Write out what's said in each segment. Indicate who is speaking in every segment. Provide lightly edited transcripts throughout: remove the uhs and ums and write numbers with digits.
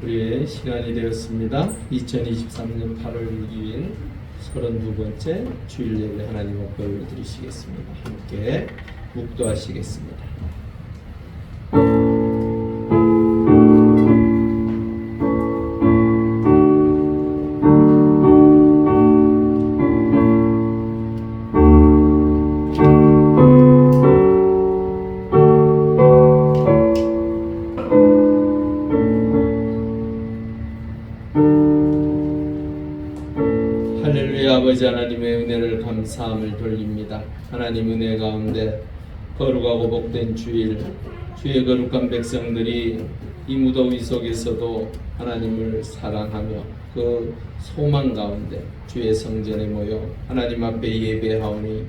Speaker 1: 우리의 시간이 되었습니다. 2023년 8월 6일 32번째 주일 예배 하나님 앞에 올려드리시겠습니다. 함께 묵도하시겠습니다. 할렐루야. 아버지 하나님의 은혜를 감사함을 돌립니다. 하나님 은혜 가운데 거룩하고 복된 주일, 주의 거룩한 백성들이 이 무더위 속에서도 하나님을 사랑하며 그 소망 가운데 주의 성전에 모여 하나님 앞에 예배하오니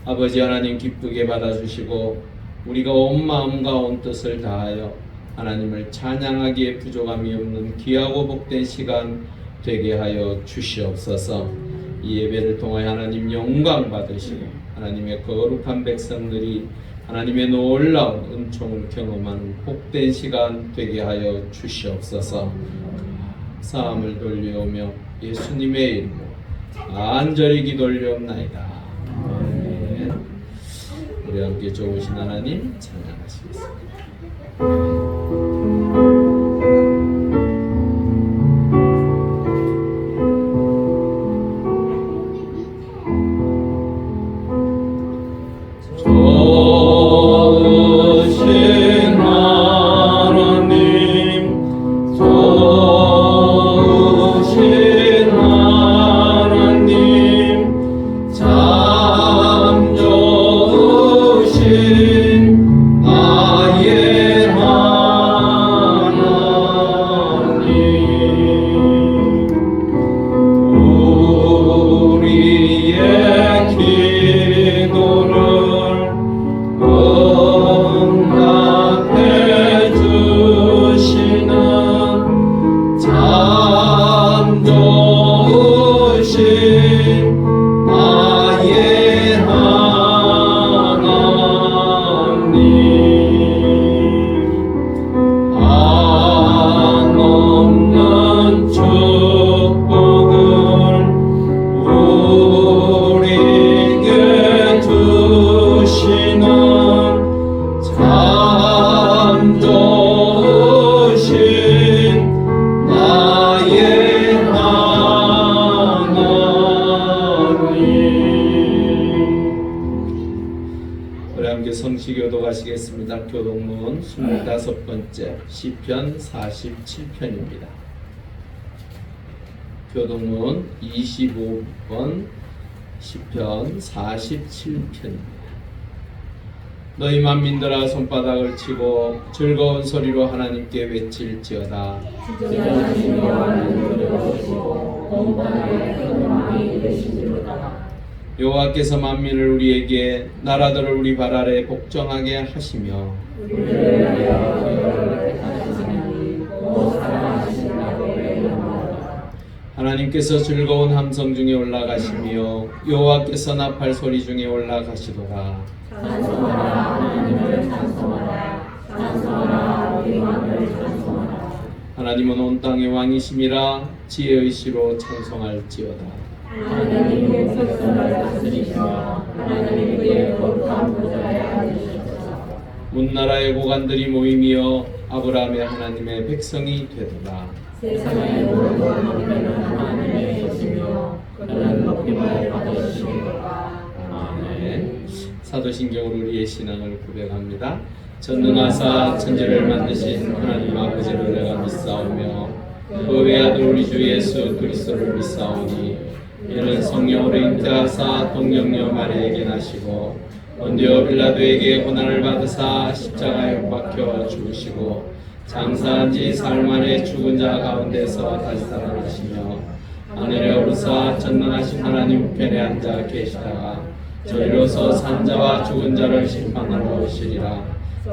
Speaker 1: 아버지 하나님 기쁘게 받아주시고 우리가 온 마음과 온 뜻을 다하여 하나님을 찬양하기에 부족함이 없는 귀하고 복된 시간 되게 하여 주시옵소서. 이 예배를 통하여 하나님 영광 받으시고 하나님의 거룩한 백성들이 하나님의 놀라운 은총을 경험하는 복된 시간 되게 하여 주시옵소서. 사함을 돌려오며 예수님의 이름으로 간절히 기도올리옵나이다. 아멘. 우리 함께 좋으신 하나님 찬양하시겠습니다. 성시교도 가시겠습니다. 교동문 25번째 시편 47편입니다. 교동문 25번 시편 47편입니다. 너희 만민들아 손바닥을 치고 즐거운 소리로 하나님께 외칠지어다. 여호와께서 만민을 우리에게 나라들을 우리 발 아래 복종하게 하시며 하나님께서 즐거운 함성 중에 올라가시며 여호와께서 나팔 소리 중에 올라가시도다. 찬송하라 하나님을 찬송하라. 찬송하라 우리 왕을 찬송하라. 하나님은 온 땅의 왕이심이라 지혜의 시로 찬송할지어다. 하나님의 백성을 다스리시며 하나님의 그의 거룩한 보좌에 앉으시소서. 문나라의 고관들이 모이며 아브라함의 하나님의 백성이 되도다. 세상의 모든 왕들은 하나님의 것이며 그는 높임을 받으시리로다. 아멘. 사도신경으로 우리의 신앙을 고백합니다. 전능하사 천지를 만드신 하나님 아버지를 내가 믿사오며 그 외아들 우리 주 예수 그리스도를 믿사오니 이는 성령으로 잉태하사 동정녀 마리아에게 나시고 본디오 빌라도에게 고난을 받으사 십자가에 못 박혀 죽으시고 장사한 지 사흘 만에 죽은 자 가운데서 다시 살아나시며 하늘에 오르사 전능하신 하나님 우편에 앉아 계시다가 저희로서 산 자와 죽은 자를 심판하러 오시리라.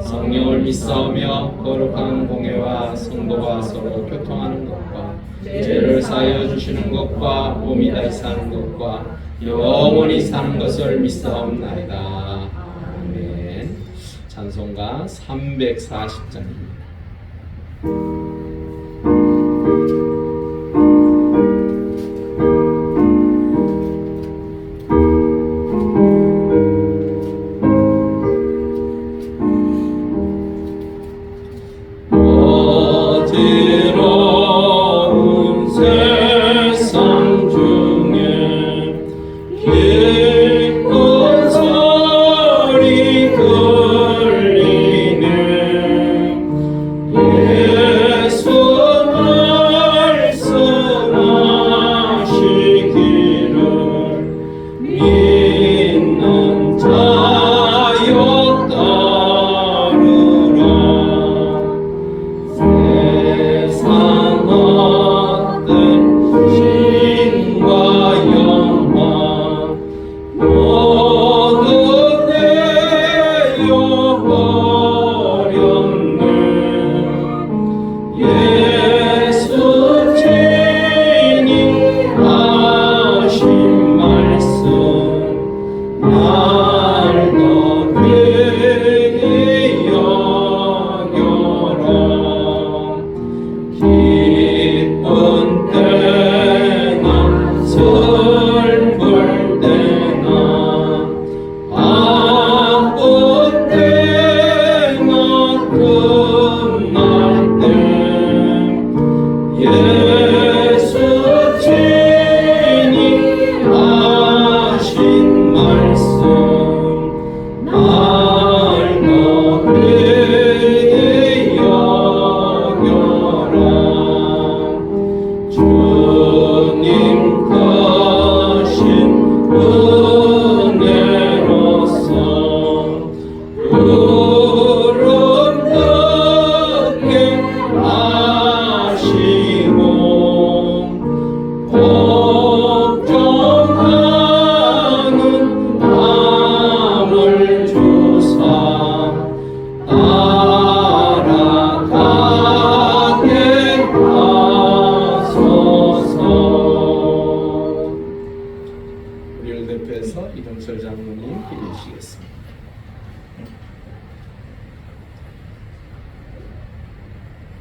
Speaker 1: 성령을 믿사오며 거룩한 공회와 성도가 서로 교통하는 것과 죄를 사하여 주시는 것과 몸이 다시 사는 것과 영원히 사는 것을 믿사옵나이다. 아멘. 찬송가 340장입니다.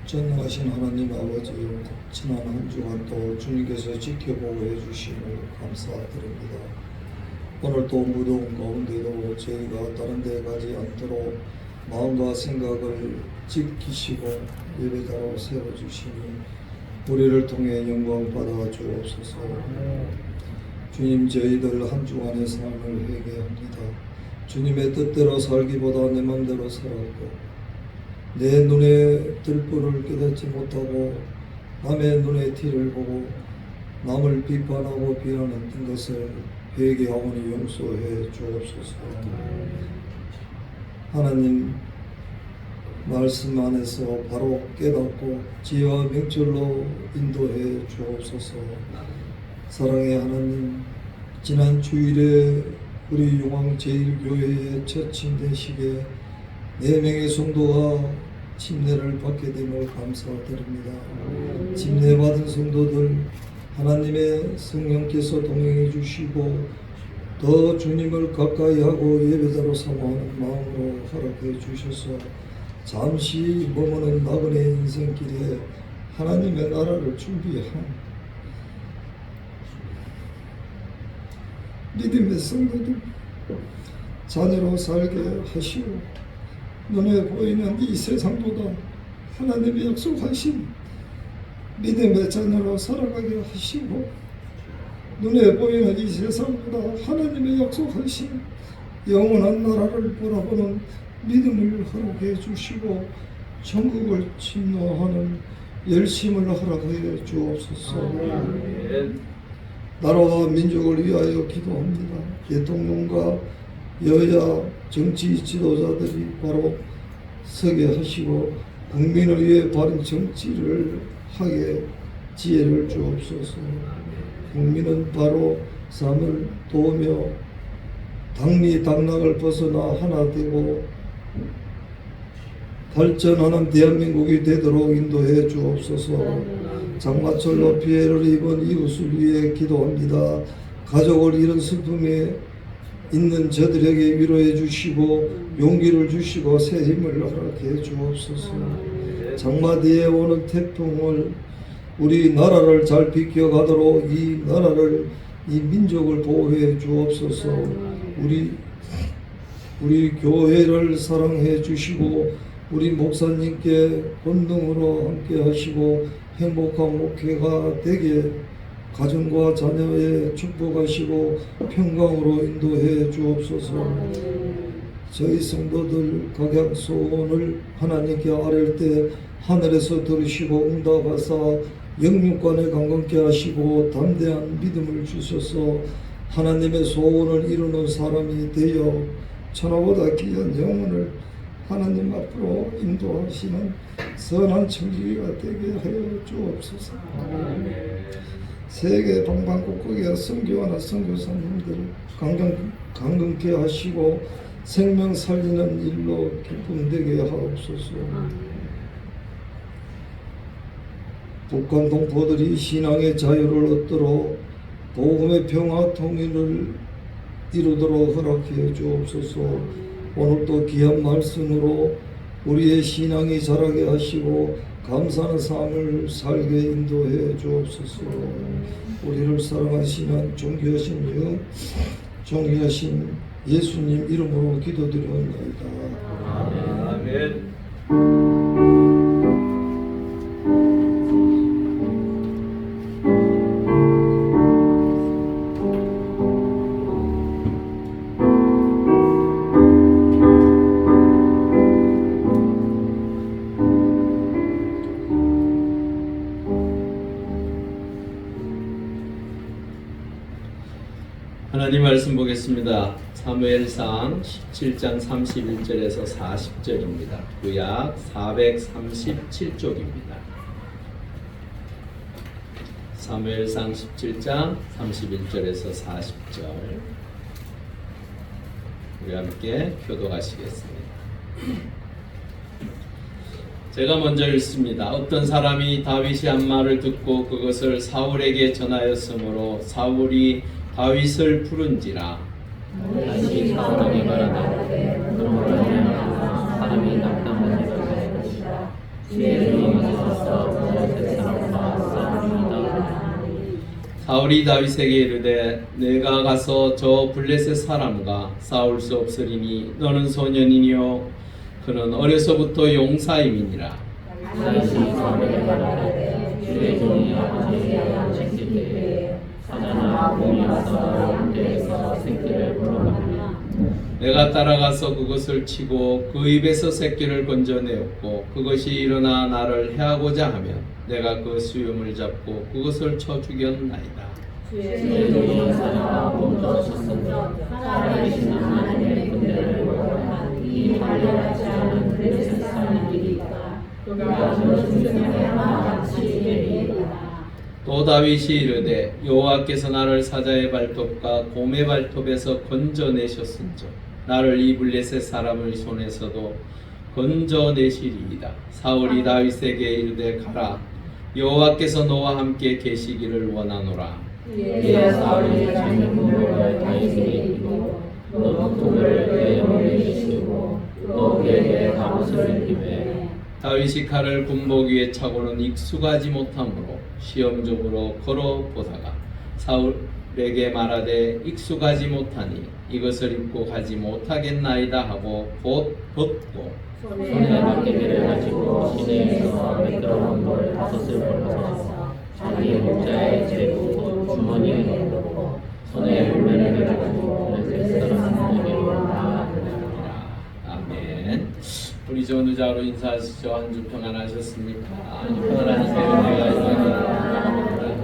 Speaker 2: 전능하신 하나님 아버지, 지난 한 주간 또 주님께서 지켜보고 해주심을 감사드립니다. 오늘 또 무더운 가운데도 저희가 다른 데 가지 않도록 마음과 생각을 지키시고 예배자로 세워주시니 우리를 통해 영광 받아 주옵소서. 주님, 저희들 한 주간의 삶을 회개합니다. 주님의 뜻대로 살기보다 내 맘대로 살았고 내 눈에 들불을 깨닫지 못하고 남의 눈에 티를 보고 남을 비판하고 비하는 것을 회개하오니 용서해 주옵소서. 하나님 말씀 안에서 바로 깨닫고 지혜와 명철로 인도해 주옵소서. 사랑의 하나님, 지난 주일에 우리 용왕제일교회의 첫 침례식에 4명의 성도가 침례를 받게 됨을 감사드립니다. 침례받은 성도들 하나님의 성령께서 동행해 주시고 더 주님을 가까이 하고 예배자로 삼아하는 마음으로 허락해 주셔서 잠시 머무는 나그네 인생길에 하나님의 나라를 준비한 믿음의 성도들 자녀로 살게 하시고 눈에 보이는 이 세상보다 하나님의 약속하신 믿음의 자녀로 살아가게 하시고 눈에 보이는 이 세상보다 하나님의 약속하신 영원한 나라를 바라보는 믿음을 허락해 주시고 천국을 침노하는 열심을 허락해 주옵소서. 나라와 민족을 위하여 기도합니다. 대통령과 여야 정치 지도자들이 바로 서게 하시고 국민을 위해 바른 정치를 하게 지혜를 주옵소서. 국민은 바로 삶을 도우며 당리당락을 벗어나 하나 되고 발전하는 대한민국이 되도록 인도해 주옵소서. 장마철로 피해를 입은 이웃을 위해 기도합니다. 가족을 잃은 슬픔에 있는 저들에게 위로해 주시고 용기를 주시고 새 힘을 허락해 주옵소서. 장마 뒤에 오는 태풍을 우리 나라를 잘 비켜가도록 이 나라를 이 민족을 보호해 주옵소서. 우리 교회를 사랑해 주시고 우리 목사님께 본능으로 함께 하시고 행복한 목회가 되게 가정과 자녀에 축복하시고 평강으로 인도해 주옵소서. 저희 성도들 각양 소원을 하나님께 아뢰을 때 하늘에서 들으시고 응답하사 영육간에 강건케 하시고 담대한 믿음을 주셔서 하나님의 소원을 이루는 사람이 되어 천하보다 귀한 영혼을 하나님 앞으로 인도하시는 선한 청지기가 되게 하여 주옵소서. 세계 방방곡곡에 선교하는 선교사님들 강건케 하시고 생명 살리는 일로 기쁨 되게 하옵소서. 북한 동포들이 신앙의 자유를 얻도록 복음의 평화 통일을 이루도록 허락해 주옵소서. 오늘도 귀한 말씀으로 우리의 신앙이 자라게 하시고 감사하는 삶을 살게 인도해 주옵소서. 우리를 사랑하시는 존귀하신 예수님 이름으로 기도드리옵나이다. 아멘.
Speaker 1: 하나님 말씀 보겠습니다. 사무엘상 17장 31절에서 40절입니다. 구약 437쪽입니다. 사무엘상 17장 31절에서 40절 우리 함께 교독하시겠습니다. 제가 먼저 읽습니다. 어떤 사람이 다윗이 한 말을 듣고 그것을 사울에게 전하였으므로 사울이 다윗을 부른지라.
Speaker 3: 다시 사울에게 말하되 그러므로 사람이 낙담하지 말아야 것이다. 주의 이름으로
Speaker 1: 사울이 다윗에게 이르되 내가 가서 저 블레셋 사람과 싸울 수 없으리니 너는 소년이니요 그는 어려서부터 용사임이니라.
Speaker 3: 다윗이 사울에게 말하되 주의 종이 아버지의 양식 때에 사자나 곰이 와서 양떼에서 새끼를 물어가느냐.
Speaker 1: 내가 따라가서 그것을 치고 그 입에서 새끼를 건져내었고 그것이 일어나 나를 해하고자 하면 내가 그 수염을 잡고 그것을 쳐 죽였나이다.
Speaker 3: 주의 종이 사자와 곰도 쳤으므로 살아계신 하나님의 군대를 모욕한 이 달려가지 않은 블레셋 사람들이니까 그가 그 중에 하나 같이 되리이다.
Speaker 1: 또 다윗이 이르되 여호와께서 나를 사자의 발톱과 곰의 발톱에서 건져내셨은즉 나를 이 블레셋 사람의 손에서도 건져내시리이다. 사울이 다윗에게 이르되 가라 여호와께서 너와 함께 계시기를 원하노라.
Speaker 3: 이에 사울이 자기 무릎을 다윗에게 입히고 노통을 그의 머리에 씌우고 또 그에게 갑옷을 입히매
Speaker 1: 다윗이 칼을 군복 위에 차고는 익숙하지 못하므로 시험적으로 걸어보다가 사울에게 말하되 익숙하지 못하니 이것을 입고 가지 못하겠나이다 하고 곧 벗고
Speaker 3: 손에 막대기를 가지고 시내에서 매끄러운 돌 5을 벌어서 자기 목자의 제구 주머니에 넣고 손에 물매를 가지고 블레셋 사람에게로 나아가니라.
Speaker 1: 아멘. 우리 좋은 의자로 인사하시죠. 한 주 평안하셨습니까? 평안한 새해가 일어납니다.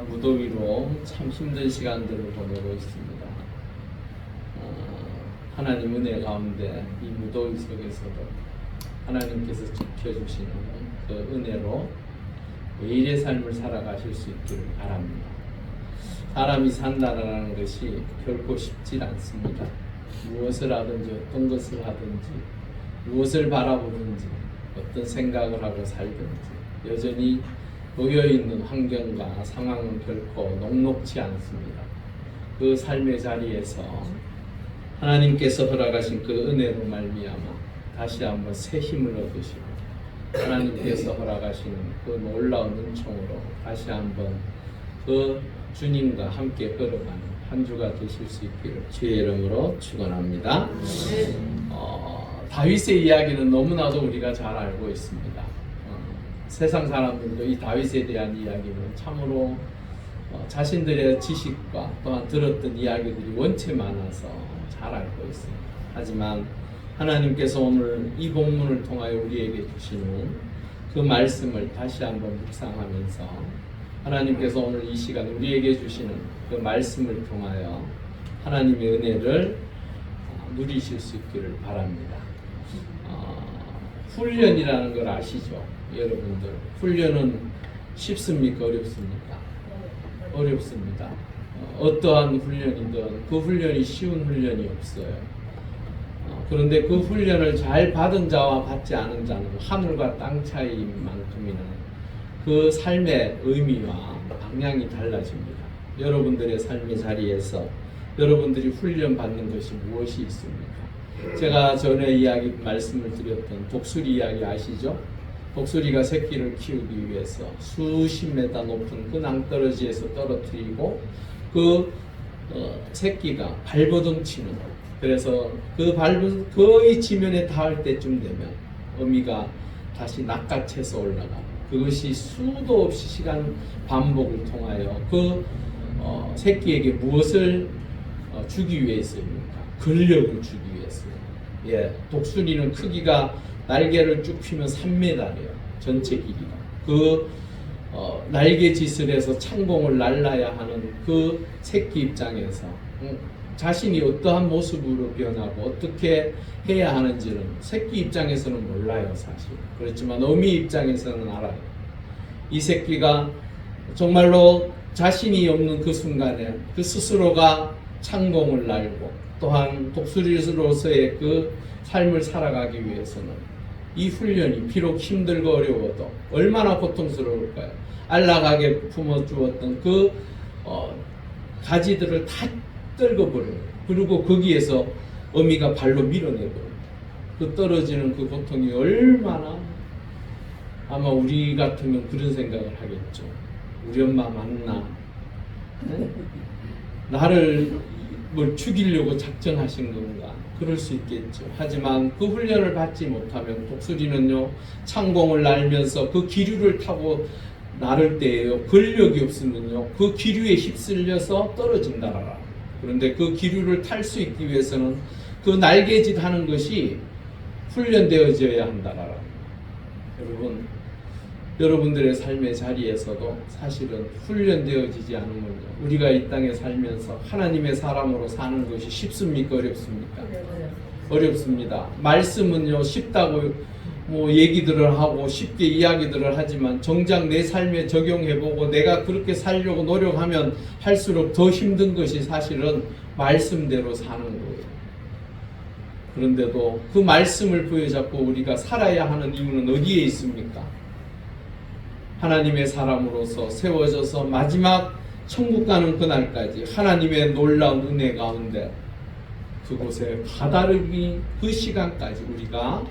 Speaker 1: 무더위로 참 힘든 시간들을 보내고 있습니다. 하나님 은혜 가운데 이 무더위 속에서도 하나님께서 지켜주시는 그 은혜로 매일의 삶을 살아가실 수 있기를 바랍니다. 사람이 산다라는 것이 결코 쉽지 않습니다. 무엇을 하든지 어떤 것을 하든지 무엇을 바라보든지 어떤 생각을 하고 살든지 여전히 놓여있는 환경과 상황은 결코 녹록지 않습니다. 그 삶의 자리에서 하나님께서 허락하신 그 은혜로 말미암아 다시 한번 새 힘을 얻으시고 하나님께서 허락하시는 그 놀라운 은총으로 다시 한번 그 주님과 함께 걸어가는 한 주가 되실 수 있기를 주의 이름으로 축원합니다. 다윗의 이야기는 너무나도 우리가 잘 알고 있습니다. 세상 사람들도 이 다윗에 대한 이야기는 참으로 자신들의 지식과 또한 들었던 이야기들이 원체 많아서 잘 알고 있습니다. 하지만 하나님께서 오늘 이 본문을 통하여 우리에게 주시는 그 말씀을 다시 한번 묵상하면서 하나님께서 오늘 이 시간 우리에게 주시는 그 말씀을 통하여 하나님의 은혜를 누리실 수 있기를 바랍니다. 훈련이라는 걸 아시죠? 여러분들 훈련은 쉽습니까? 어렵습니까? 어렵습니다. 어떠한 훈련이든 그 훈련이 쉬운 훈련이 없어요. 그런데 그 훈련을 잘 받은 자와 받지 않은 자는 하늘과 땅 차이인 만큼이나 그 삶의 의미와 방향이 달라집니다. 여러분들의 삶의 자리에서 여러분들이 훈련받는 것이 무엇이 있습니까? 제가 전에 이야기 말씀을 드렸던 독수리 이야기 아시죠? 독수리가 새끼를 키우기 위해서 수십 메다 높은 그 낭떠러지에서 떨어뜨리고 그 새끼가 발버둥 치는, 그래서 그 발버둥 거의 지면에 닿을 때쯤 되면 어미가 다시 낚아채서 올라가. 그것이 수도 없이 시간 반복을 통하여 그 새끼에게 무엇을 주기 위해서입니까? 근력을 주기 위해서. 예, 독수리는 크기가 날개를 쭉 펴면 3m래요. 전체 길이가. 그 날개짓을 해서 창공을 날라야 하는 그 새끼 입장에서 자신이 어떠한 모습으로 변하고 어떻게 해야 하는지는 새끼 입장에서는 몰라요, 사실. 그렇지만 어미 입장에서는 알아요. 이 새끼가 정말로 자신이 없는 그 순간에 그 스스로가 창공을 날고 또한 독수리로서의 그 삶을 살아가기 위해서는 이 훈련이 비록 힘들고 어려워도 얼마나 고통스러울까요? 안락하게 품어주었던 그 가지들을 다 떨궈버려요. 그리고 거기에서 어미가 발로 밀어내버려요. 그 떨어지는 그 고통이 얼마나 아마 우리 같으면 그런 생각을 하겠죠. 우리 엄마 맞나? 네? 나를 뭘 죽이려고 작정하신 건가? 그럴 수 있겠죠. 하지만 그 훈련을 받지 못하면 독수리는요, 창공을 날면서 그 기류를 타고 나를 때에요, 근력이 없으면요, 그 기류에 휩쓸려서 떨어진다라. 그런데 그 기류를 탈 수 있기 위해서는 그 날개짓 하는 것이 훈련되어져야 한다라. 여러분들의 삶의 자리에서도 사실은 훈련되어지지 않으면요, 우리가 이 땅에 살면서 하나님의 사람으로 사는 것이 쉽습니까? 어렵습니까? 어렵습니다. 말씀은요, 쉽다고 뭐 얘기들을 하고 쉽게 이야기들을 하지만 정작 내 삶에 적용해보고 내가 그렇게 살려고 노력하면 할수록 더 힘든 것이 사실은 말씀대로 사는 거예요. 그런데도 그 말씀을 부여잡고 우리가 살아야 하는 이유는 어디에 있습니까? 하나님의 사람으로서 세워져서 마지막 천국 가는 그날까지 하나님의 놀라운 은혜 가운데 그곳에 다다르기 그 시간까지 우리가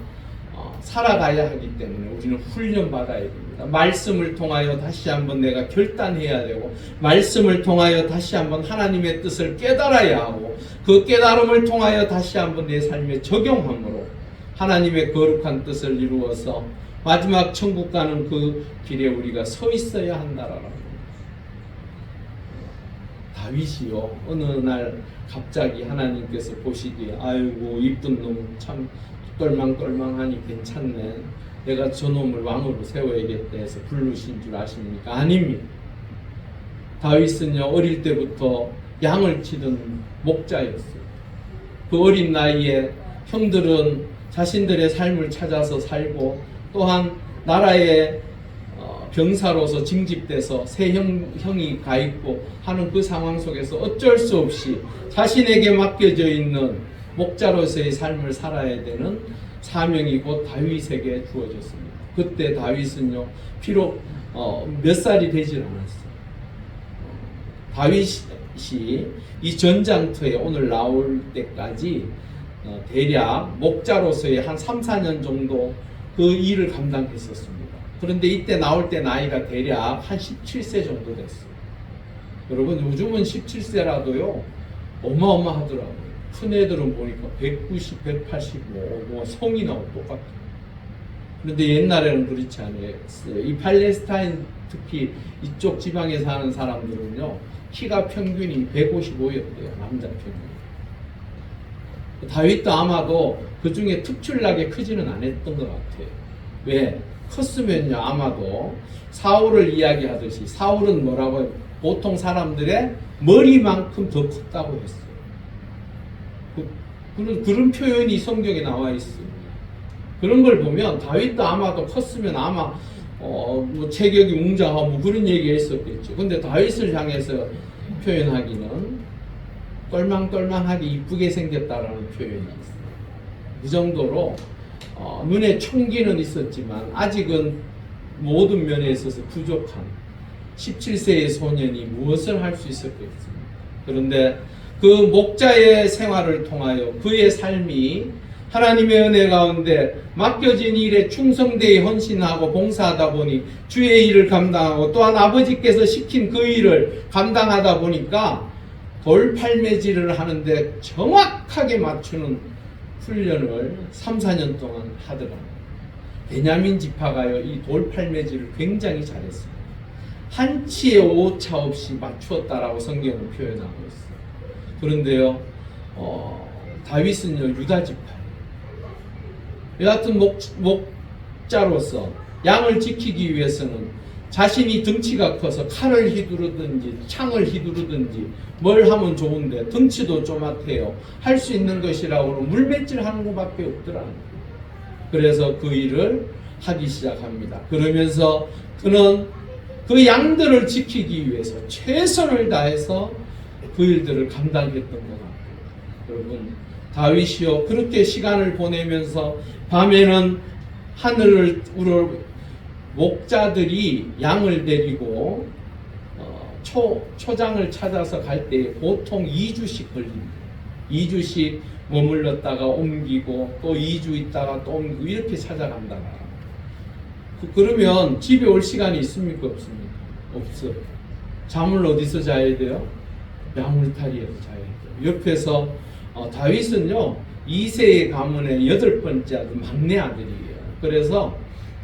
Speaker 1: 살아가야 하기 때문에 우리는 훈련받아야 됩니다. 말씀을 통하여 다시 한번 내가 결단해야 되고, 말씀을 통하여 다시 한번 하나님의 뜻을 깨달아야 하고, 그 깨달음을 통하여 다시 한번 내 삶에 적용함으로 하나님의 거룩한 뜻을 이루어서 마지막 천국 가는 그 길에 우리가 서 있어야 한다라는 겁니다. 다윗이요, 어느 날 갑자기 하나님께서 보시기에 아이고 이쁜 놈 참 똘망똘망하니 괜찮네, 내가 저놈을 왕으로 세워야겠다 해서 부르신 줄 아십니까? 아닙니다. 다윗은요, 어릴 때부터 양을 치던 목자였어요. 그 어린 나이에 형들은 자신들의 삶을 찾아서 살고, 또한 나라의 병사로서 징집돼서 새 형이 가 있고 하는 그 상황 속에서 어쩔 수 없이 자신에게 맡겨져 있는 목자로서의 삶을 살아야 되는 사명이 곧 다윗에게 주어졌습니다. 그때 다윗은요, 비록 몇 살이 되질 않았어요. 다윗이 이 전장터에 오늘 나올 때까지 대략 목자로서의 한 3, 4년 정도 그 일을 감당했었습니다. 그런데 이때 나올 때 나이가 대략 한 17세 정도 됐어요. 여러분, 요즘은 17세라도요 어마어마하더라고요. 큰 애들은 보니까 190, 185, 뭐 성이 나오고 똑같아요. 그런데 옛날에는 그렇지 않았어요. 이 팔레스타인, 특히 이쪽 지방에 사는 사람들은요, 키가 평균이 155였대요. 남자 평균. 다윗도 아마도 그 중에 특출나게 크지는 않았던 것 같아요. 왜? 컸으면요, 아마도 사울을 이야기하듯이, 사울은 뭐라고, 보통 사람들의 머리만큼 더 컸다고 했어요. 그런 표현이 성경에 나와 있어요. 그런 걸 보면 다윗도 아마도 컸으면 아마 뭐 체격이 웅장하고 뭐 그런 얘기 했었겠죠. 근데 다윗을 향해서 표현하기는 똘망똘망하게 이쁘게 생겼다라는 표현이 있어요. 그 정도로 눈에 총기는 있었지만 아직은 모든 면에 있어서 부족한 17세의 소년이 무엇을 할 수 있었겠습니까? 그런데 그 목자의 생활을 통하여 그의 삶이 하나님의 은혜 가운데 맡겨진 일에 충성되이 헌신하고 봉사하다 보니 주의 일을 감당하고, 또한 아버지께서 시킨 그 일을 감당하다 보니까 돌팔매질을 하는데 정확하게 맞추는 훈련을 3, 4년 동안 하더라고요. 베냐민 지파가요, 이 돌팔매질을 굉장히 잘했습니다. 한치의 오차 없이 맞추었다라고 성경은 표현하고 있어요. 그런데요, 다윗은요, 유다 지파예요. 여하튼 목자로서 양을 지키기 위해서는 자신이 덩치가 커서 칼을 휘두르든지 창을 휘두르든지 뭘 하면 좋은데 덩치도 조그맣대요. 할 수 있는 것이라고 물맷질 하는 것밖에 없더라. 그래서 그 일을 하기 시작합니다. 그러면서 그는 그 양들을 지키기 위해서 최선을 다해서 그 일들을 감당했던 것 같아요. 여러분, 다윗이요, 그렇게 시간을 보내면서 밤에는 하늘을 우러 목자들이 양을 데리고 초장을 찾아서 갈 때 보통 2주씩 걸립니다. 2주씩 머물렀다가 옮기고 또 2주 있다가 또 옮기고 이렇게 찾아간다. 그러면 집에 올 시간이 있습니까? 없습니까? 없어. 잠을 어디서 자야 돼요? 야물타리에서 자야 돼요. 옆에서 다윗은요 2세의 가문의 8번째 아들, 막내 아들이에요. 그래서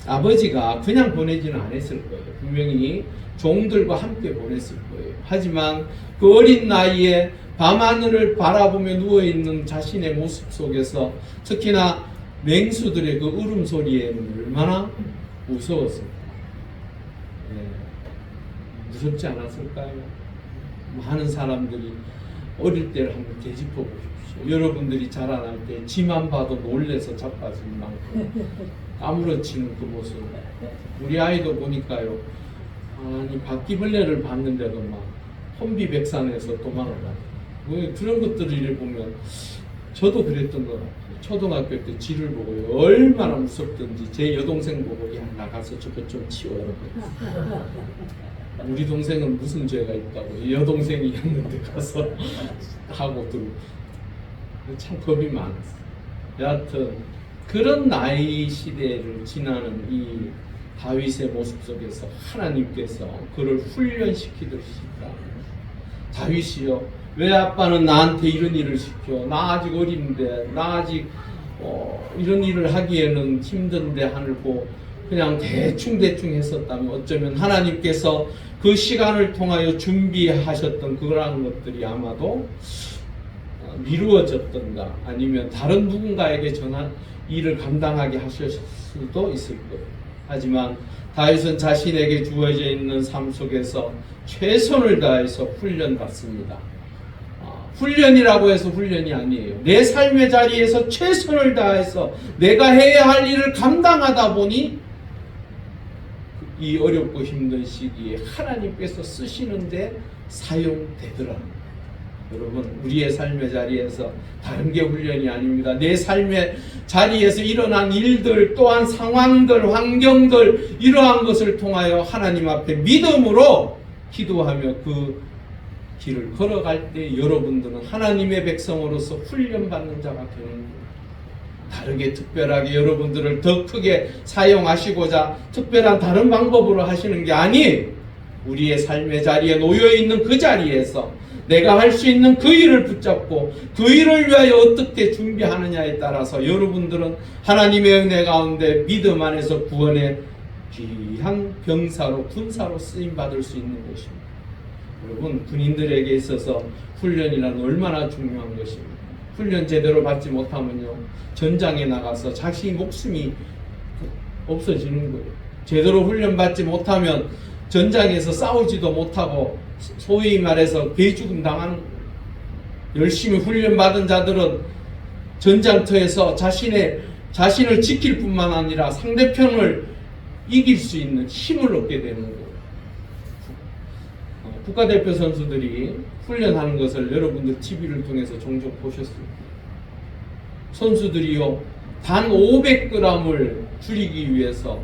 Speaker 1: 아버지가 그냥 보내지는 않았을 거예요. 분명히 종들과 함께 보냈을 거예요. 하지만 그 어린 나이에 밤하늘을 바라보며 누워있는 자신의 모습 속에서 특히나 맹수들의 그 울음소리에는 얼마나 무서웠을까. 무섭지 않았을까요? 많은 사람들이 어릴 때를 한번 되짚어 보십시오. 여러분들이 자라날 때 지만 봐도 놀래서 자빠질 만큼 까무러치는 그 모습. 우리 아이도 보니까요. 아니 바퀴벌레를 봤는데도 막 혼비백산에서 도망을 가요. 그런 것들을 보면 저도 그랬던 것 같아요. 초등학교 때 지를 보고요. 얼마나 무섭던지 제 여동생 보고 야 나가서 저것 좀 치워라. 우리 동생은 무슨 죄가 있다고 여동생이 했는데 가서 하고 들고 참 겁이 많았어. 여하튼 그런 나이 시대를 지나는 이 다윗의 모습 속에서 하나님께서 그를 훈련시키듯이다. 다윗이요, 왜 아빠는 나한테 이런 일을 시켜? 나 아직 어린데, 나 아직 이런 일을 하기에는 힘든데 하고 그냥 대충 했었다면 어쩌면 하나님께서 그 시간을 통하여 준비하셨던 그러한 것들이 아마도 미루어졌던가 아니면 다른 누군가에게 전한 일을 감당하게 하셨을 수도 있을 거예요. 하지만 다윗은 자신에게 주어져 있는 삶 속에서 최선을 다해서 훈련받습니다. 훈련이라고 해서 훈련이 아니에요. 내 삶의 자리에서 최선을 다해서 내가 해야 할 일을 감당하다 보니 이 어렵고 힘든 시기에 하나님께서 쓰시는데 사용되더랍니다. 여러분, 우리의 삶의 자리에서 다른 게 훈련이 아닙니다. 내 삶의 자리에서 일어난 일들, 또한 상황들, 환경들, 이러한 것을 통하여 하나님 앞에 믿음으로 기도하며 그 길을 걸어갈 때 여러분들은 하나님의 백성으로서 훈련받는 자가 되는 거예요. 다르게 특별하게 여러분들을 더 크게 사용하시고자 특별한 다른 방법으로 하시는 게 아닌 우리의 삶의 자리에 놓여있는 그 자리에서 내가 할 수 있는 그 일을 붙잡고 그 일을 위하여 어떻게 준비하느냐에 따라서 여러분들은 하나님의 은혜 가운데 믿음 안에서 구원의 귀한 병사로 군사로 쓰임받을 수 있는 것입니다. 여러분, 군인들에게 있어서 훈련이란 얼마나 중요한 것입니다. 훈련 제대로 받지 못하면요 전장에 나가서 자기 목숨이 없어지는 거예요. 제대로 훈련 받지 못하면 전장에서 싸우지도 못하고 소위 말해서 개죽음 당하는 거예요. 열심히 훈련받은 자들은 전장터에서 자신을 지킬 뿐만 아니라 상대편을 이길 수 있는 힘을 얻게 되는 거예요. 국가대표 선수들이 훈련하는 것을 여러분들 TV를 통해서 종종 보셨을 거예요. 선수들이요 단 500g을 줄이기 위해서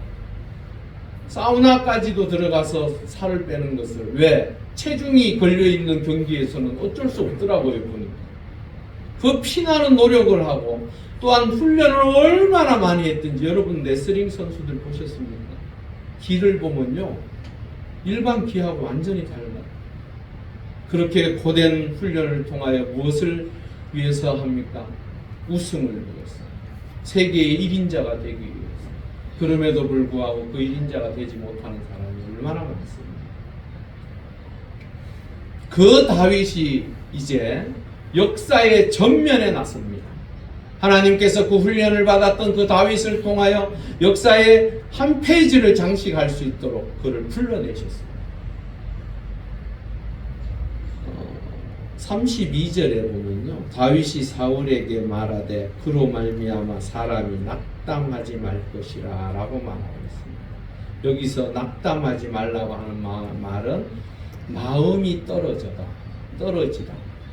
Speaker 1: 사우나까지도 들어가서 살을 빼는 것을, 왜? 체중이 걸려있는 경기에서는 어쩔 수 없더라고요. 보니까 그 피나는 노력을 하고 또한 훈련을 얼마나 많이 했든지. 여러분 레슬링 선수들 보셨습니까? 기를 보면요 일반 기하고 완전히 달라요. 그렇게 고된 훈련을 통하여 무엇을 위해서 합니까? 우승을 위해서, 세계의 1인자가 되기 위해서. 그럼에도 불구하고 그 1인자가 되지 못하는 사람이 얼마나 많습니다. 그 다윗이 이제 역사의 전면에 나섭니다. 하나님께서 그 훈련을 받았던 그 다윗을 통하여 역사의 한 페이지를 장식할 수 있도록 그를 불러내셨습니다. 32절에 보면요 다윗이 사울에게 말하되 그로 말미암아 사람이 낙담하지 말 것이라 라고 말하고 있습니다. 여기서 낙담하지 말라고 하는 말은 마음이 떨어지다.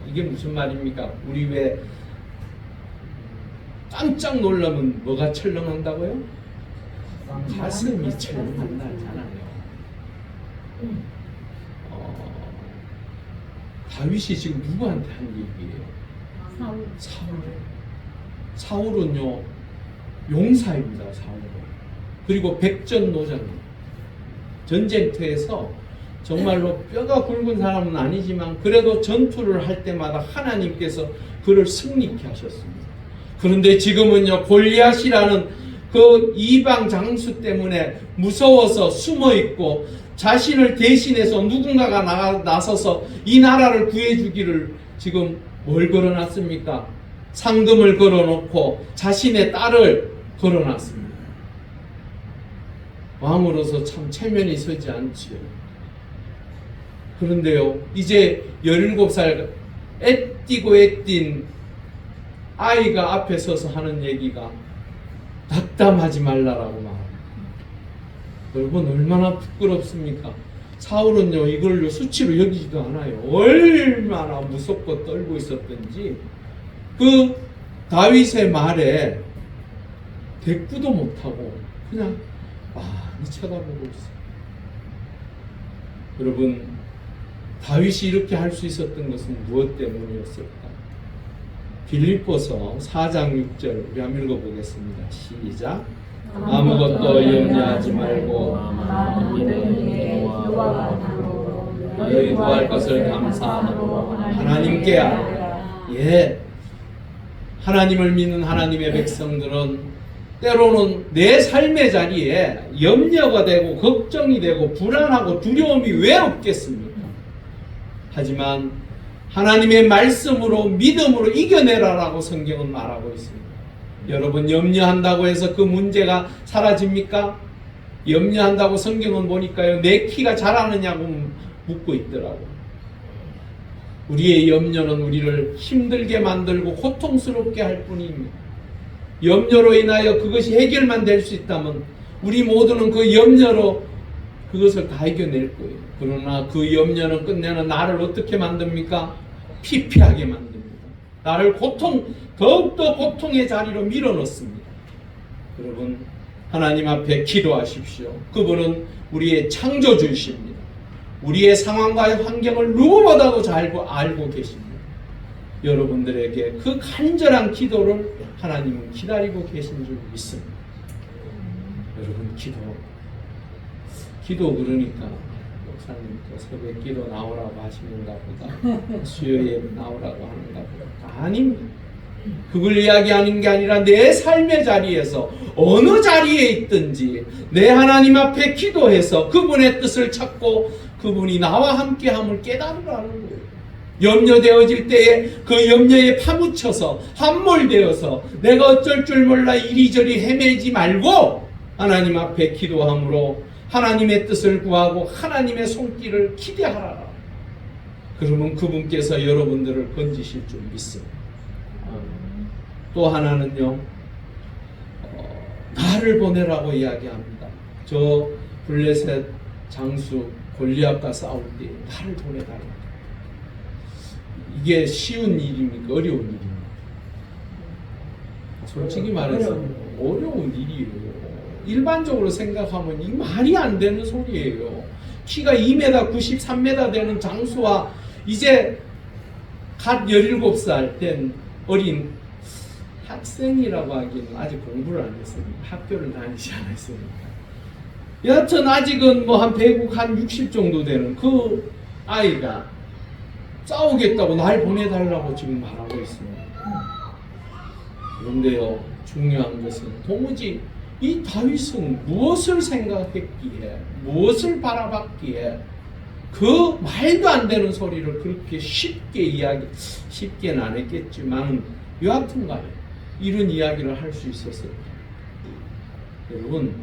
Speaker 1: 이게 무슨 말입니까? 우리 왜 깜짝 놀라면 뭐가 철렁한다고요? 가슴이 철렁한다잖아요. 다윗이 지금 누구한테 한 얘기예요? 사울은요 용사입니다. 사울은 그리고 백전노장입니다. 전쟁터에서 정말로 뼈가 굵은 사람은 아니지만 그래도 전투를 할 때마다 하나님께서 그를 승리케 하셨습니다. 그런데 지금은요, 골리앗이라는 그 이방 장수 때문에 무서워서 숨어 있고 자신을 대신해서 누군가가 나서서 이 나라를 구해주기를 지금 뭘 걸어놨습니까? 상금을 걸어놓고 자신의 딸을 걸어놨습니다. 왕으로서 참 체면이 서지 않지요. 그런데요, 이제 17살 애띠고 애띤 아이가 앞에 서서 하는 얘기가 낙담하지 말라라고 말합니다. 여러분, 얼마나 부끄럽습니까? 사울은요, 이걸요 수치로 여기지도 않아요. 얼마나 무섭고 떨고 있었던지 그 다윗의 말에 대꾸도 못하고 그냥 많이 쳐다보고 있어요. 여러분, 다윗이 이렇게 할 수 있었던 것은 무엇 때문이었을까? 빌립보서 4장 6절 우리 한번 읽어보겠습니다. 시작. 아무것도 염려하지 말고 너희 구할 것을 감사함으로 하나님께 하라. 예, 하나님을 믿는 하나님의 백성들은 때로는 내 삶의 자리에 염려가 되고 걱정이 되고 불안하고 두려움이 왜 없겠습니까? 하지만 하나님의 말씀으로 믿음으로 이겨내라라고 성경은 말하고 있습니다. 여러분, 염려한다고 해서 그 문제가 사라집니까? 염려한다고 성경은 보니까요, 내 키가 자라느냐고 묻고 있더라고요. 우리의 염려는 우리를 힘들게 만들고 고통스럽게 할 뿐입니다. 염려로 인하여 그것이 해결만 될 수 있다면 우리 모두는 그 염려로 그것을 다 해결낼 거예요. 그러나 그 염려는 끝내는 나를 어떻게 만듭니까? 피폐하게 만듭니다. 나를 더욱더 고통의 자리로 밀어넣습니다. 여러분, 하나님 앞에 기도하십시오. 그분은 우리의 창조주이십니다. 우리의 상황과 환경을 누구보다도 잘 알고 계십니다. 여러분들에게 그 간절한 기도를 하나님은 기다리고 계신 줄 믿습니다. 여러분, 기도 그러니까 목사님께서 새벽 기도 나오라고 하시는가 보다, 수요일에 나오라고 하는가 보다. 아닙니다. 그걸 이야기하는 게 아니라 내 삶의 자리에서 어느 자리에 있든지 내 하나님 앞에 기도해서 그분의 뜻을 찾고 그분이 나와 함께함을 깨달으라는 거예요. 염려되어질 때에 그 염려에 파묻혀서 함몰되어서 내가 어쩔 줄 몰라 이리저리 헤매지 말고 하나님 앞에 기도함으로 하나님의 뜻을 구하고 하나님의 손길을 기대하라. 그러면 그분께서 여러분들을 건지실 줄 믿습니다. 또 하나는요, 나를 보내라고 이야기합니다. 저 블레셋 장수 골리앗과 싸울 때 나를 보내달라. 이게 쉬운 일입니까? 어려운 일입니까? 솔직히 말해서 어려운 일이에요. 일반적으로 생각하면 이 말이 안 되는 소리예요. 키가 2m 93m 되는 장수와 이제 갓 17살 된 어린 학생이라고 하기에는 아직 공부를 안 했으니까, 학교를 다니지 않았으니까. 여하튼 아직은 뭐 한 160 정도 되는 그 아이가 싸우겠다고 날 보내달라고 지금 말하고 있습니다. 그런데요, 중요한 것은 도무지 이 다윗은 무엇을 생각했기에, 무엇을 바라봤기에 그 말도 안 되는 소리를 그렇게 쉽게는 안 했겠지만 여하튼간에 이런 이야기를 할 수 있었어요. 여러분,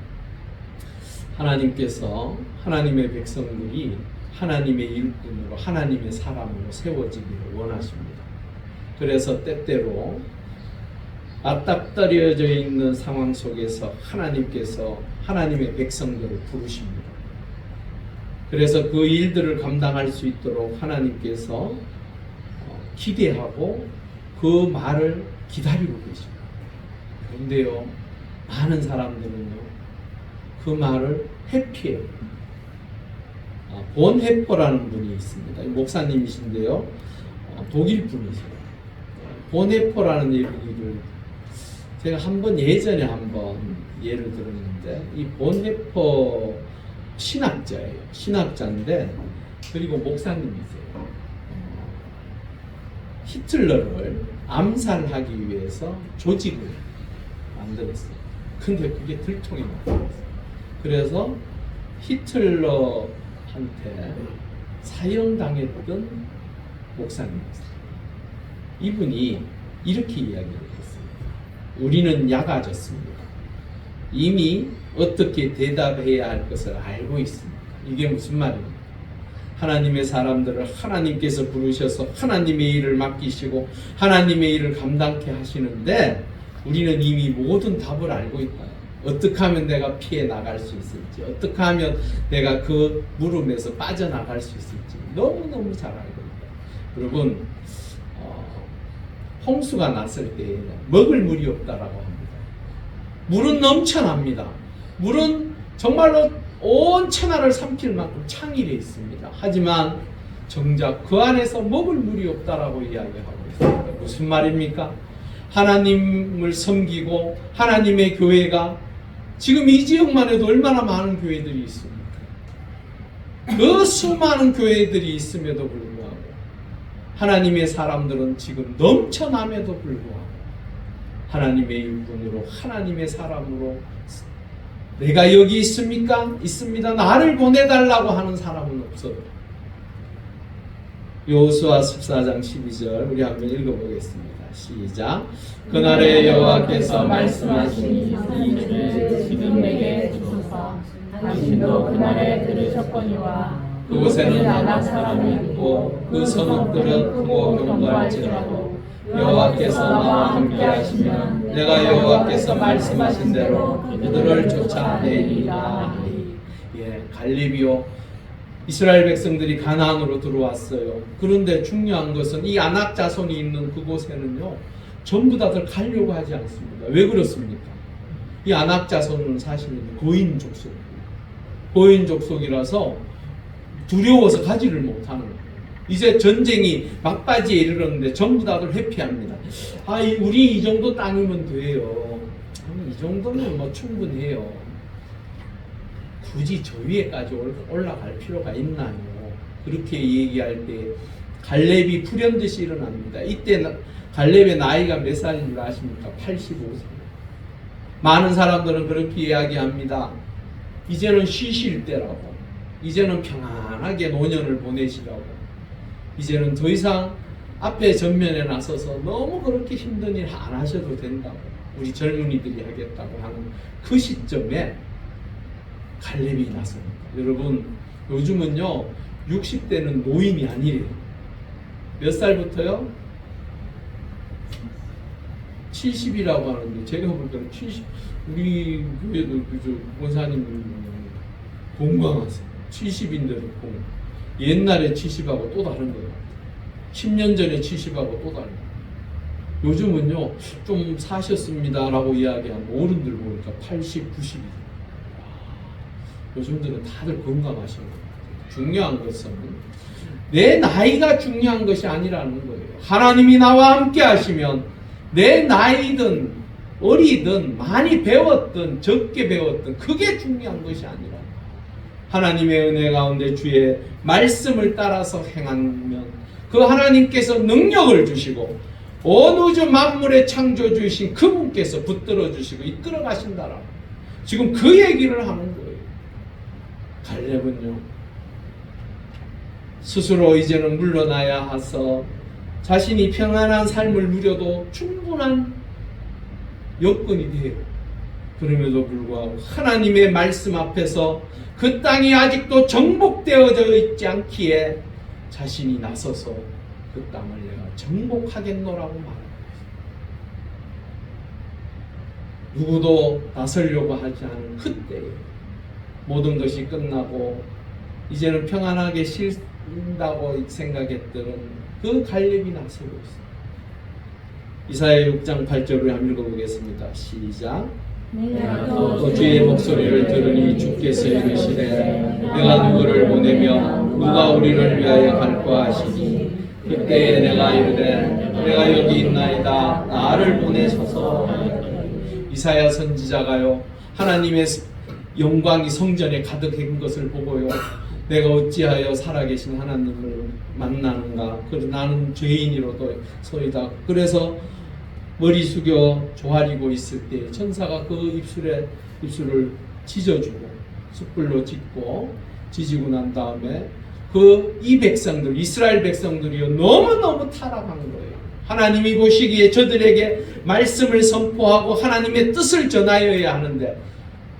Speaker 1: 하나님께서 하나님의 백성들이 하나님의 일꾼으로 하나님의 사람으로 세워지기를 원하십니다. 그래서 때때로 맞닥뜨려져 있는 상황 속에서 하나님께서 하나님의 백성들을 부르십니다. 그래서 그 일들을 감당할 수 있도록 하나님께서 기대하고 그 말을 기다리고 계십니다. 그런데요, 많은 사람들은요, 그 말을 회피해요. 본헤퍼라는 분이 있습니다. 목사님이신데요, 독일 분이세요. 본헤퍼라는 얘기를 제가 예전에 한번 예를 들었는데, 이 본헤퍼 신학자예요. 신학자인데, 그리고 목사님이세요. 히틀러를 암살하기 위해서 조직을 만들었어요. 근데 그게 들통이 났어요. 그래서 히틀러한테 사형당했던 목사님이었어요. 이분이 이렇게 이야기를 했어요. 우리는 약아졌습니다. 이미 어떻게 대답해야 할 것을 알고 있습니다. 이게 무슨 말입니까? 하나님의 사람들을 하나님께서 부르셔서 하나님의 일을 맡기시고 하나님의 일을 감당케 하시는데, 우리는 이미 모든 답을 알고 있다. 어떻게 하면 내가 피해 나갈 수 있을지, 어떻게 하면 내가 그 물음에서 빠져나갈 수 있을지 너무너무 잘 알고 있다. 여러분, 홍수가 났을 때 먹을 물이 없다라고 합니다. 물은 넘쳐납니다. 물은 정말로 온 천하를 삼킬 만큼 창일해 있습니다. 하지만 정작 그 안에서 먹을 물이 없다라고 이야기하고 있습니다. 무슨 말입니까? 하나님을 섬기고 하나님의 교회가 지금 이 지역만 해도 얼마나 많은 교회들이 있습니까? 그 수많은 교회들이 있음에도 불구하고 하나님의 사람들은 지금 넘쳐남에도 불구하고 하나님의 일꾼으로, 하나님의 사람으로, 내가 여기 있습니까? 있습니다. 나를 보내달라고 하는 사람은 없어요. 여호수아 14장 12절 우리 한번 읽어보겠습니다. 시작. 그날에 여호와께서 말씀하신 이 일을
Speaker 3: 지금 내게 주소서. 당신도 그날에 들으셨거니와
Speaker 1: 그곳에는 아낙 사람이 있고 그 성읍들은 크고 견고할지라도 여호와께서 나와 함께 하시면 내가 여호와께서 말씀하신 대로 그들을 쫓아내리라. 예, 갈렙이요, 이스라엘 백성들이 가나안으로 들어왔어요. 그런데 중요한 것은 이 아낙 자손이 있는 그곳에는요, 전부 다들 가려고 하지 않습니다. 왜 그렇습니까? 이 아낙 자손은 사실은 고인 족속이에요. 고인 족속이라서 두려워서 가지를 못하는 거예요. 이제 전쟁이 막바지에 이르렀는데 전부 다들 회피합니다. 우리 이 정도 땅이면 돼요. 이 정도면 뭐 충분해요. 굳이 저 위에까지 올라갈 필요가 있나요? 그렇게 얘기할 때 갈렙이 불현듯이 일어납니다. 이때 갈렙의 나이가 몇 살인 줄 아십니까? 85세. 많은 사람들은 그렇게 이야기합니다. 이제는 쉬실 때라고. 이제는 평안하게 노년을 보내시라고. 이제는 더 이상 앞에 전면에 나서서 너무 그렇게 힘든 일 안 하셔도 된다고. 우리 젊은이들이 하겠다고 하는 그 시점에 갈렙이 나섭니다. 여러분, 요즘은요 60대는 노인이 아니래요. 몇 살부터요? 70이라고 하는데 제가 볼 때는 70, 우리 교회도 그저 원사님 건강하세요. 70인데도 옛날에 70하고 또 다른 거예요. 10년 전에 70하고 또 다른 거예요. 요즘은요 좀 사셨습니다라고 이야기하는 어른들 보니까 80, 90이. 요즘들은 다들 건강하신 거예요. 중요한 것은 내 나이가 중요한 것이 아니라는 거예요. 하나님이 나와 함께 하시면 내 나이든 어리든 많이 배웠든 적게 배웠든 그게 중요한 것이 아니라 하나님의 은혜 가운데 주의 말씀을 따라서 행하면 그 하나님께서 능력을 주시고 온 우주 만물의 창조주이신 그분께서 붙들어 주시고 이끌어 가신다라고 지금 그 얘기를 하는 거예요. 갈렙은요 스스로 이제는 물러나야 해서 자신이 평안한 삶을 누려도 충분한 여건이 돼요. 그럼에도 불구하고 하나님의 말씀 앞에서 그 땅이 아직도 정복되어져 있지 않기에 자신이 나서서 그 땅을 내가 정복하겠노라고 말합니다. 누구도 나서려고 하지 않은 그때에 모든 것이 끝나고 이제는 평안하게 쉰다고 생각했던 그 갈렙이 나서고 있습니다. 이사야 6장 8절을 한번 읽어보겠습니다. 시작. 또 주의 목소리를 들으니 주께서 이르시되 내가 누구를 보내며 누가 우리를 위하여 갈까 하시니 그때에 내가 이르되 내가 여기 있나이다 나를 보내소서. 이사야 선지자가요 하나님의 영광이 성전에 가득한 것을 보고요 내가 어찌하여 살아계신 하나님을 만나는가 나는 죄인이로소이다. 그래서 머리 숙여 조아리고 있을 때 천사가 그 입술을 찢어주고 숯불로 찢고 지지고 난 다음에 이 백성들 이스라엘 백성들이요 너무너무 타락한 거예요. 하나님이 보시기에 저들에게 말씀을 선포하고 하나님의 뜻을 전하여야 하는데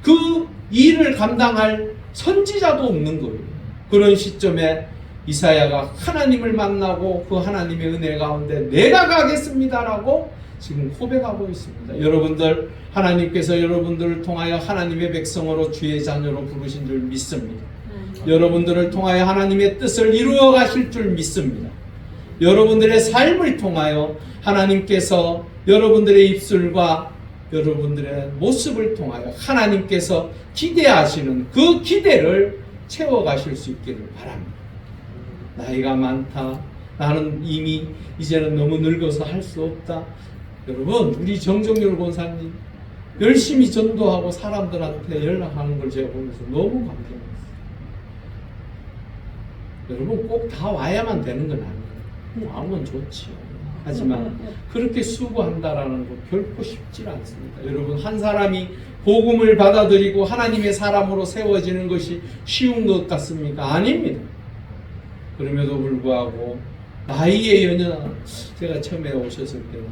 Speaker 1: 그 일을 감당할 선지자도 없는 거예요. 그런 시점에 이사야가 하나님을 만나고 그 하나님의 은혜 가운데 내가 가겠습니다라고 지금 고백하고 있습니다. 여러분들 하나님께서 여러분들을 통하여 하나님의 백성으로 주의 자녀로 부르신 줄 믿습니다. 여러분들을 통하여 하나님의 뜻을 이루어 가실 줄 믿습니다. 여러분들의 삶을 통하여 하나님께서 여러분들의 입술과 여러분들의 모습을 통하여 하나님께서 기대하시는 그 기대를 채워가실 수 있기를 바랍니다. 나이가 많다. 나는 이미 이제는 너무 늙어서 할 수 없다. 여러분 우리 정정열 권사님 열심히 전도하고 사람들한테 연락하는 걸 제가 보면서 너무 감동했어요. 여러분 꼭 다 와야만 되는 건 아니에요. 와면 좋지요. 하지만 그렇게 수고한다라는 거 결코 쉽지 않습니다. 여러분 한 사람이 복음을 받아들이고 하나님의 사람으로 세워지는 것이 쉬운 것 같습니까? 아닙니다. 그럼에도 불구하고 나이에 연연 제가 처음에 오셨을 때는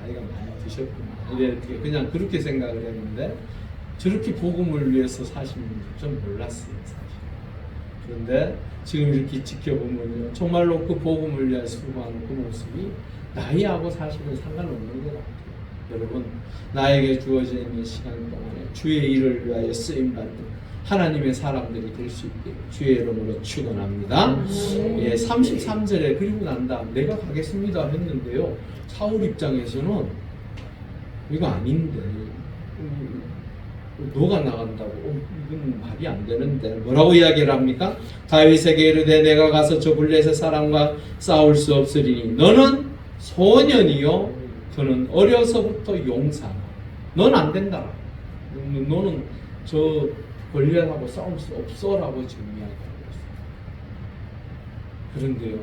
Speaker 1: 나이가 많이 드셨구나 이렇게 그냥 그렇게 생각을 했는데 저렇게 복음을 위해서 사시는 좀 몰랐어요 사실. 그런데 지금 이렇게 지켜보면요 정말로 그 복음을 위해 수고하는 그 모습이 나이하고 사실은 상관없는 것 같아요. 여러분 나에게 주어져 있는 시간 동안에 주의 일을 위하여 쓰임받는 하나님의 사람들이 될 수 있게 주의 이름으로 축원합니다. 예, 33절에 그리고 난 다음 내가 가겠습니다 했는데요 사울 입장에서는 이거 아닌데 너가 나간다고 이건 말이 안 되는데 뭐라고 이야기를 합니까? 다윗에게 이르되 내가 가서 저 블레셋 사람과 싸울 수 없으리니 너는 소년이요 그는 어려서부터 용사라. 넌 안 된다. 너는 저 골리앗하고 싸울 수 없어라고 지금 이야기하고 있어요. 그런데요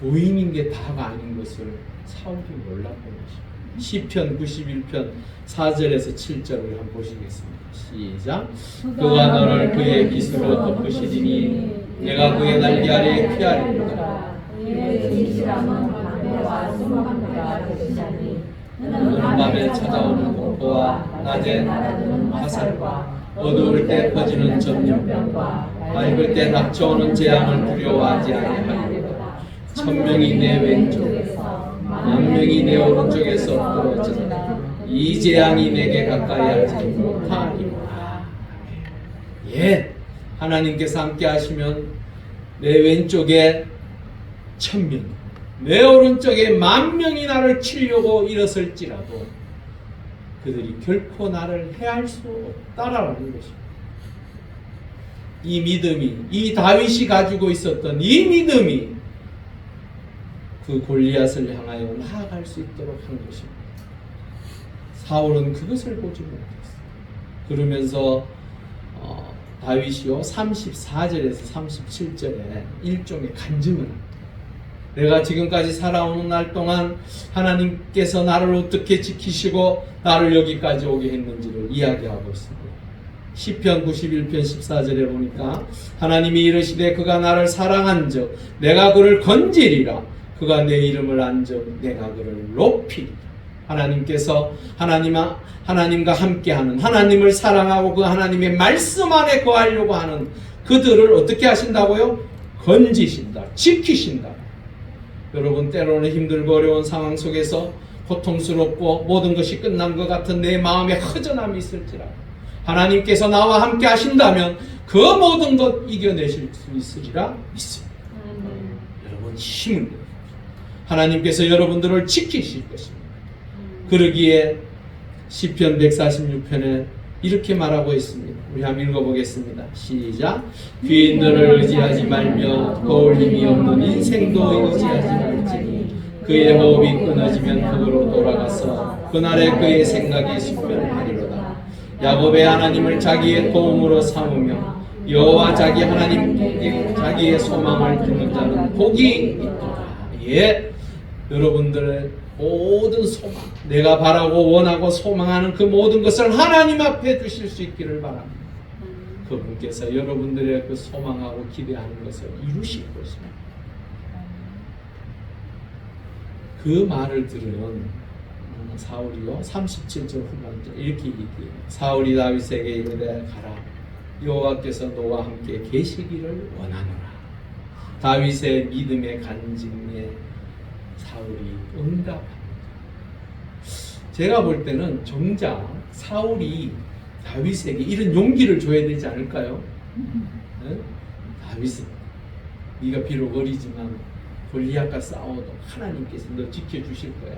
Speaker 1: 고인인 게 다가 아닌 것을 사울이 몰랐던 것입니다. 시편 91편 4절에서 7절을 한번 보시겠습니다. 시작. 그가 너를 그의 깃으로 덮으시리니 내가 그의 날개 아래에 피하리로다.
Speaker 3: 그의 진실함은 밤에와 수목함과 대신하니
Speaker 1: 너는 밤에 찾아오는 공포와 낮에 날아드는 화살과 어두울 때 퍼지는 전염병과 밝을 때 닥쳐오는 재앙을 두려워하지 아니하리로다. 1000명이 내 왼쪽에서 10,000명이 내 오른쪽에서 떨어지나 이 재앙이 내게 가까이 하지 못하리로다. 예, 하나님께서 함께 하시면 내 왼쪽에 1000명, 내 오른쪽에 10,000명이 나를 치려고 일어설지라도 그들이 결코 나를 해할 수 없다라는 것입니다. 이 믿음이, 이 다윗이 가지고 있었던 이 믿음이 그 골리앗을 향하여 나아갈 수 있도록 한 것입니다. 사울은 그것을 보지 못했어요. 그러면서 다윗이요 34절에서 37절에 일종의 간증을 합니다. 내가 지금까지 살아오는 날 동안 하나님께서 나를 어떻게 지키시고 나를 여기까지 오게 했는지를 이야기하고 있습니다. 시편 91편 14절에 보니까 하나님이 이르시되 그가 나를 사랑한즉 내가 그를 건지리라. 그가 내 이름을 안즉 내가 그를 높이리라. 하나님께서 하나님과 함께하는 하나님을 사랑하고 그 하나님의 말씀 안에 거하려고 하는 그들을 어떻게 하신다고요? 건지신다. 지키신다. 여러분 때로는 힘들고 어려운 상황 속에서 고통스럽고 모든 것이 끝난 것 같은 내 마음에 허전함이 있을지라도 하나님께서 나와 함께 하신다면 그 모든 것 이겨내실 수 있으리라 믿습니다. 여러분 힘을 내십시오. 하나님께서 여러분들을 지키실 것입니다. 그러기에 시편 146편에 이렇게 말하고 있습니다. 우리 한번 읽어보겠습니다. 시작. 귀인들을 의지하지 말며 거울 힘이 없는 인생도 의지하지 말지니 그의 호흡이 끊어지면 그로 돌아가서 그날에 그의 생각이 소멸하리로다. 야곱의 하나님을 자기의 도움으로 삼으며 여호와 자기 하나님께 자기의 소망을 두는 자는 복이 있도다. 예, 여러분들의 모든 소망, 내가 바라고 원하고 소망하는 그 모든 것을 하나님 앞에 두실 수 있기를 바랍니다. 그분께서 여러분들의 그 소망하고 기대하는 것을 이루실 것입니다. 그 말을 들은 사울이요 37절 후반절 이렇게 얘기해요. 사울이 다윗에게 이르되 가라, 여호와께서 너와 함께 계시기를 원하노라. 다윗의 믿음의 간증에 사울이 응답합니다. 제가 볼 때는 정작 사울이 다윗에게 이런 용기를 줘야 되지 않을까요? 네? 다윗은 네가 비록 어리지만 골리앗과 싸워도 하나님께서 너 지켜주실 거야.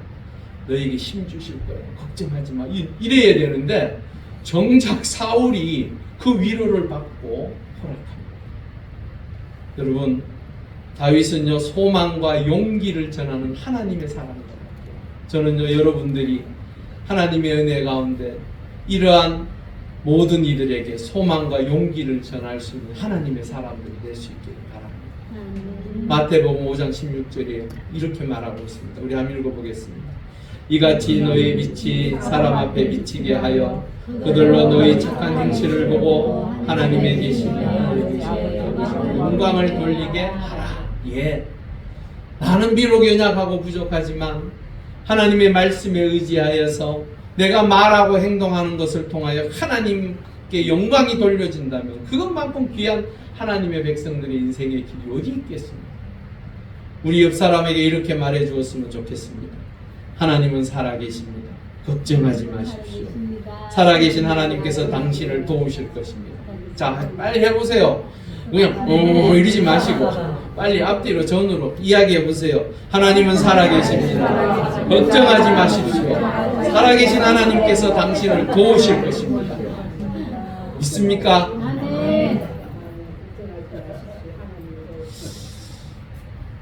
Speaker 1: 너에게 힘 주실 거야. 걱정하지 마. 이래야 되는데 정작 사울이 그 위로를 받고 허락합니다. 여러분, 다윗은요 소망과 용기를 전하는 하나님의 사람입니다. 저는요 여러분들이 하나님의 은혜 가운데 이러한 모든 이들에게 소망과 용기를 전할 수 있는 하나님의 사람들이 될 수 있기를 바랍니다. 마태복음 5장 16절에 이렇게 말하고 있습니다. 우리 한번 읽어보겠습니다. 이같이 너희 빛이 사람 앞에 비치게 하여 그들로 너희 착한 행실을 보고 하나님의 계시며 영광을 돌리게 하라. 예, 나는 비록 연약하고 부족하지만 하나님의 말씀에 의지하여서 내가 말하고 행동하는 것을 통하여 하나님께 영광이 돌려진다면 그것만큼 귀한 하나님의 백성들의 인생의 길이 어디 있겠습니까? 우리 옆 사람에게 이렇게 말해 주었으면 좋겠습니다. 하나님은 살아계십니다. 걱정하지 마십시오. 살아계신 하나님께서 당신을 도우실 것입니다. 자, 빨리 해보세요. 그냥 이러지 마시고 빨리 앞뒤로 전으로 이야기해 보세요. 하나님은 살아계십니다. 걱정하지 마십시오. 살아계신 하나님께서 당신을 도우실 것입니다. 믿습니까?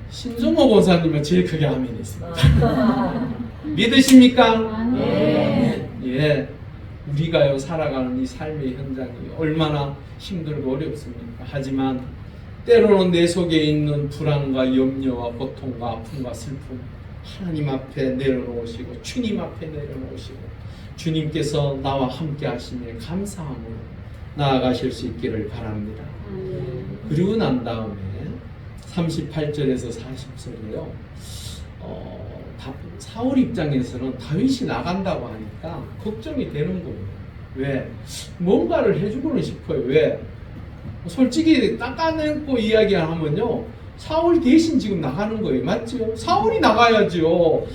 Speaker 1: 신종호 권사님은 제일 크게 아멘했습니다. 믿으십니까? 예, 우리가요 살아가는 이 삶의 현장이 얼마나 힘들고 어렵습니까? 하지만 때로는 내 속에 있는 불안과 염려와 고통과 아픔과 슬픔 하나님 앞에 내려놓으시고 주님 앞에 내려놓으시고 주님께서 나와 함께 하시니 감사함으로 나아가실 수 있기를 바랍니다. 그리고 난 다음에 38절에서 40절이요. 사울 입장에서는 다윗이 나간다고 하니까 걱정이 되는 거예요. 왜? 뭔가를 해주고는 싶어요. 왜? 솔직히 닦아내고 이야기하면요 사울 대신 지금 나가는 거예요. 맞죠? 사울이 나가야죠.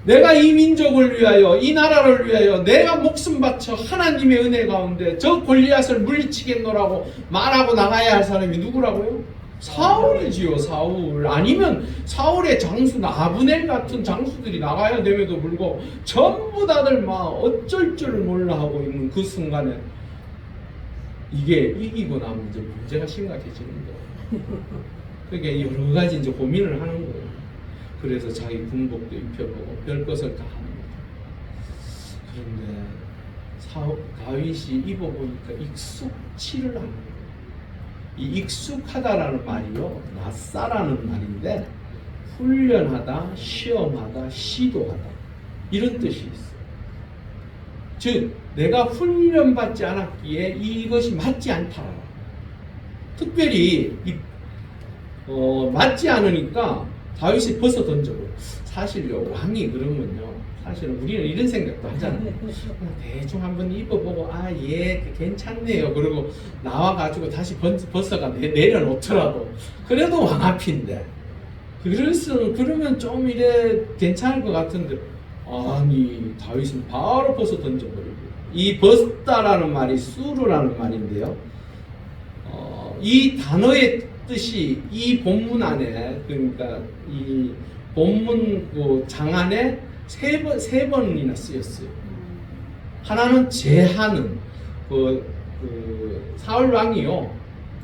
Speaker 1: 내가 이 민족을 위하여 이 나라를 위하여 내가 목숨 바쳐 하나님의 은혜 가운데 저 골리앗을 물리치겠노라고 말하고 나가야 할 사람이 누구라고요? 사울이지요. 사울. 아니면 사울의 장수나 아브넬 같은 장수들이 나가야 됨에도 불구하고 전부 다들 막 어쩔 줄 몰라 하고 있는 그 순간에 이게 이기고 나면 이제 문제가 심각해지는 거예요. 그러니까 여러 가지 이제 고민을 하는 거예요. 그래서 자기 군복도 입혀보고 별 것을 다 합니다. 그런데 다윗이 입어보니까 익숙치를 않는 거예요. 이 익숙하다라는 말이요 낯싸라는 말인데 훈련하다, 시험하다, 시도하다 이런 뜻이 있어요. 즉 내가 훈련받지 않았기에 이것이 맞지 않다. 특별히 맞지 않으니까 다윗이 벗어 던져버려. 사실요 왕이 그러면요 사실은 우리는 이런 생각도 하잖아요. 대충 한번 입어보고 예 괜찮네요. 그리고 나와가지고 다시 벗어가 내려놓더라도 그래도 왕 앞인데 그래서 그러면 좀 이래 괜찮을 것 같은데 아니 다윗은 바로 벗어 던져버리고 이 벗다라는 말이 수르라는 말인데요. 이 단어의 뜻이 이 본문 안에 그러니까 이 본문 그 장 안에 세 번이나 쓰였어요. 하나는 제하는 그 사울 왕이요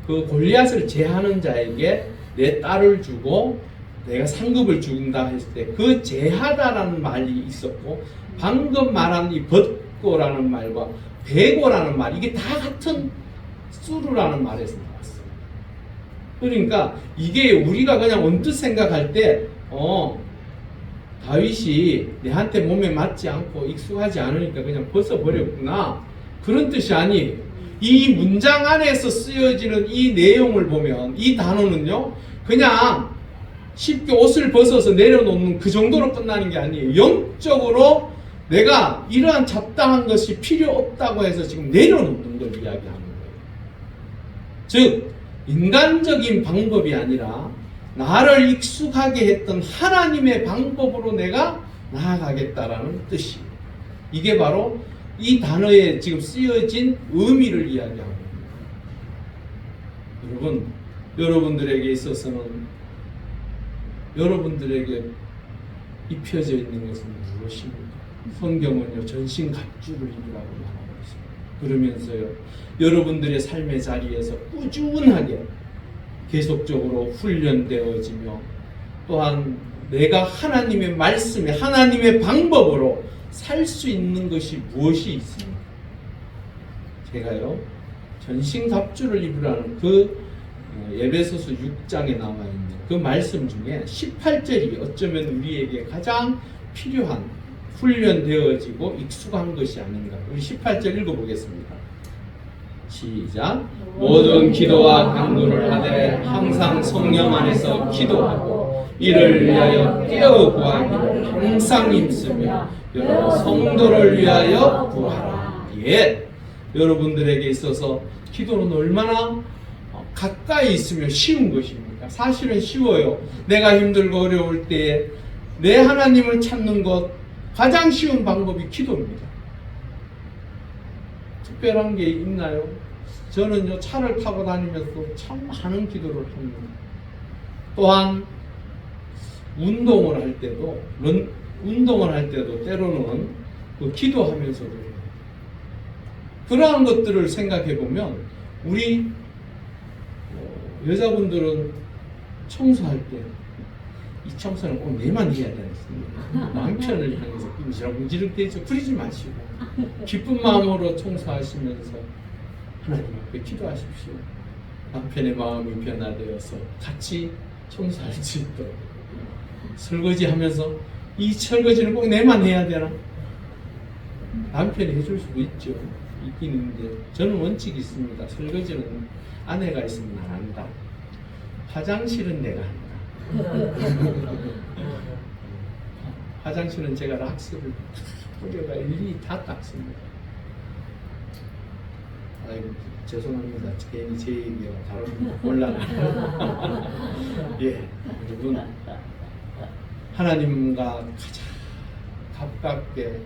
Speaker 1: 그 골리앗을 제하는 자에게 내 딸을 주고 내가 상급을 준다 했을 때 그 제하다라는 말이 있었고 방금 말한 이 벗고라는 말과 배고라는 말 이게 다 같은 수루라는 말에서 나왔어요. 그러니까 이게 우리가 그냥 언뜻 생각할 때 다윗이 내한테 몸에 맞지 않고 익숙하지 않으니까 그냥 벗어버렸구나 그런 뜻이 아니에요. 이 문장 안에서 쓰여지는 이 내용을 보면 이 단어는요 그냥 쉽게 옷을 벗어서 내려놓는 그 정도로 끝나는 게 아니에요. 영적으로 내가 이러한 잡다한 것이 필요 없다고 해서 지금 내려놓는 걸 이야기하는 거예요. 즉 인간적인 방법이 아니라 나를 익숙하게 했던 하나님의 방법으로 내가 나아가겠다라는 뜻이에요. 이게 바로 이 단어에 지금 쓰여진 의미를 이야기하고 있습니다. 여러분, 여러분들에게 있어서는 여러분들에게 입혀져 있는 것은 무엇입니까? 성경은요 전신갑주를 입으라고 말하고 있습니다. 그러면서요 여러분들의 삶의 자리에서 꾸준하게 계속적으로 훈련되어지며 또한 내가 하나님의 말씀에 하나님의 방법으로 살 수 있는 것이 무엇이 있습니까? 제가요 전신갑주를 입으라는 그 에베소서 6장에 나와 있는 그 말씀 중에 18절이 어쩌면 우리에게 가장 필요한 훈련되어지고 익숙한 것이 아닌가. 우리 18절 읽어보겠습니다. 시작. 모든 기도와 간구를 하되 항상 성령 안에서 기도하고 이를 위하여 깨어 구하기를 항상 힘쓰며 여러 성도를 위하여 구하라. 예, 여러분들에게 있어서 기도는 얼마나 가까이 있으면 쉬운 것입니까? 사실은 쉬워요. 내가 힘들고 어려울 때에 내 하나님을 찾는 것 가장 쉬운 방법이 기도입니다. 특별한 게 있나요? 저는요 차를 타고 다니면서 참 많은 기도를 합니다. 또한 운동을 할 때도 때로는 그 기도하면서도 그러한 것들을 생각해 보면 우리 여자분들은 청소할 때 이 청소는 꼭 내만 해야 되겠습니다. 남편을 향해서 끔지락끔지락대죠. 그러지 마시고 기쁜 마음으로 청소하시면서 하나님 앞에 기도하십시오. 남편의 마음이 변화되어서 같이 청소할 수 있도록 설거지하면서 이 설거지는 꼭 내만 해야 되나? 남편이 해줄 수도 있죠. 있긴 있는데 저는 원칙이 있습니다. 설거지는 아내가 있으면 안 한다. 화장실은 내가 한다. 화장실은 제가 락스를 뿌려가 일일이 다 닦습니다. 아이고 죄송합니다. 괜히 제 얘기가 다른 곤란해요. 예, 여러분 하나님과 가장 가깝게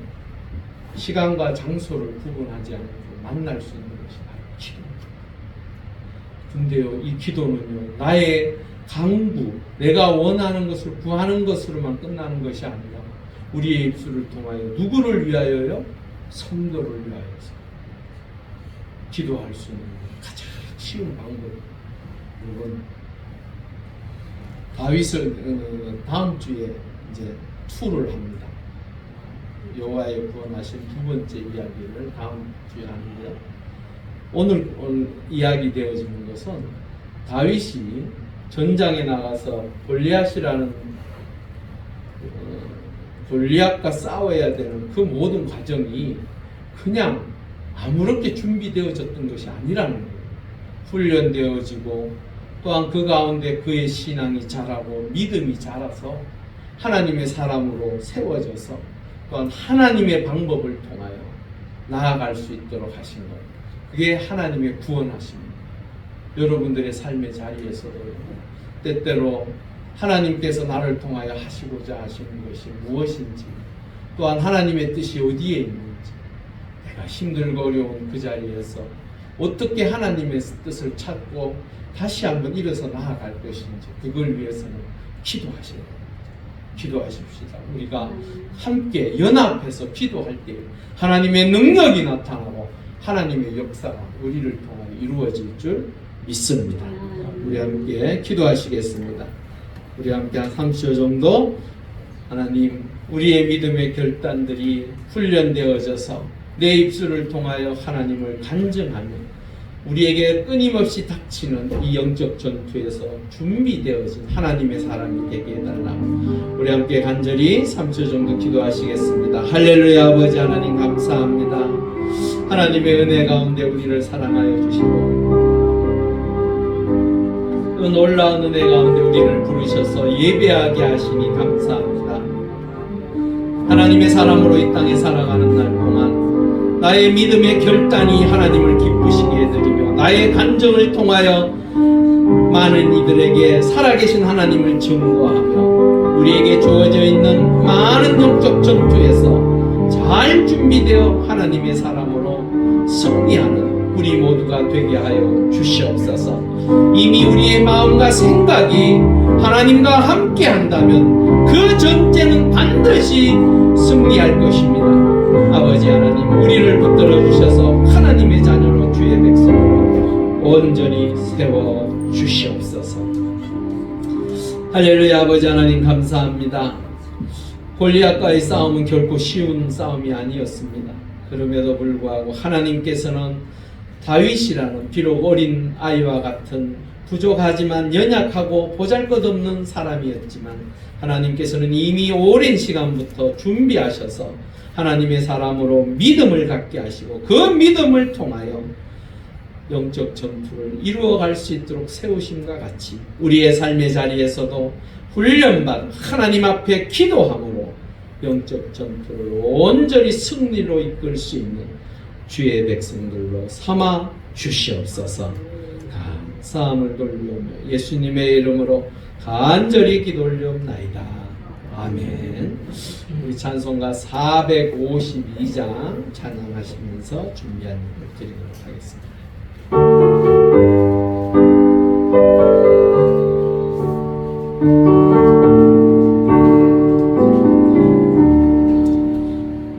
Speaker 1: 시간과 장소를 구분하지 않고 만날 수 있는 것이 바로 기도입니다. 근데요, 이 기도는요, 나의 강구, 내가 원하는 것을 구하는 것으로만 끝나는 것이 아니라 우리의 입술을 통하여 누구를 위하여요? 성도를 위하여서 기도할 수 있는 가장 쉬운 방법입니다. 여러분, 다윗을 다음 주에 이제 투를 합니다. 여호와의 구원하신 두 번째 이야기를 다음 주에 하는데요. 오늘 이야기 되어지는 것은 다윗이 전장에 나가서 골리앗이라는 골리앗과 싸워야 되는 그 모든 과정이 그냥 아무렇게 준비되어졌던 것이 아니라는 거예요. 훈련되어지고 또한 그 가운데 그의 신앙이 자라고 믿음이 자라서 하나님의 사람으로 세워져서 또한 하나님의 방법을 통하여 나아갈 수 있도록 하신 것. 그게 하나님의 구원하십니다. 여러분들의 삶의 자리에서도 때때로 하나님께서 나를 통하여 하시고자 하시는 것이 무엇인지 또한 하나님의 뜻이 어디에 있는지 내가 힘들고 어려운 그 자리에서 어떻게 하나님의 뜻을 찾고 다시 한번 일어서 나아갈 것인지 그걸 위해서는 기도하셔야 됩니다. 기도하십시다. 우리가 함께 연합해서 기도할 때 하나님의 능력이 나타나고 하나님의 역사가 우리를 통하여 이루어질 줄 믿습니다. 우리 함께 기도하시겠습니다. 우리 함께 한 30초 정도 하나님 우리의 믿음의 결단들이 훈련되어져서 내 입술을 통하여 하나님을 간증하며 우리에게 끊임없이 닥치는 이 영적 전투에서 준비되어진 하나님의 사람이 되게 해달라. 우리 함께 간절히 3초 정도 기도하시겠습니다. 할렐루야. 아버지 하나님 감사합니다. 하나님의 은혜 가운데 우리를 사랑하여 주시고 그 놀라운 은혜 가운데 우리를 부르셔서 예배하게 하시니 감사합니다. 하나님의 사람으로 이 땅에 살아가는 날 동안 나의 믿음의 결단이 하나님을 기쁘시게 해드리며 나의 간증을 통하여 많은 이들에게 살아계신 하나님을 증거하며 우리에게 주어져 있는 많은 영적 전투에서 잘 준비되어 하나님의 사람으로 승리하는 우리 모두가 되게 하여 주시옵소서. 이미 우리의 마음과 생각이 하나님과 함께 한다면 그 전쟁은 반드시 승리할 것입니다. 아버지 하나님 우리를 붙들어 주셔서 하나님의 자녀로 주의 백성으로 온전히 세워 주시옵소서. 할렐루야. 아버지 하나님 감사합니다. 골리앗과의 싸움은 결코 쉬운 싸움이 아니었습니다. 그럼에도 불구하고 하나님께서는 다윗이라는 비록 어린 아이와 같은 부족하지만 연약하고 보잘것없는 사람이었지만 하나님께서는 이미 오랜 시간부터 준비하셔서 하나님의 사람으로 믿음을 갖게 하시고 그 믿음을 통하여 영적 전투를 이루어갈 수 있도록 세우심과 같이 우리의 삶의 자리에서도 훈련받은 하나님 앞에 기도함으로 영적 전투를 온전히 승리로 이끌 수 있는 주의 백성들로 삼아 주시옵소서. 감사함을 돌리오며 예수님의 이름으로 간절히 기도 올리옵나이다. 아멘. 우리 찬송가 452장 찬양하시면서 준비한 일을 드리도록 하겠습니다.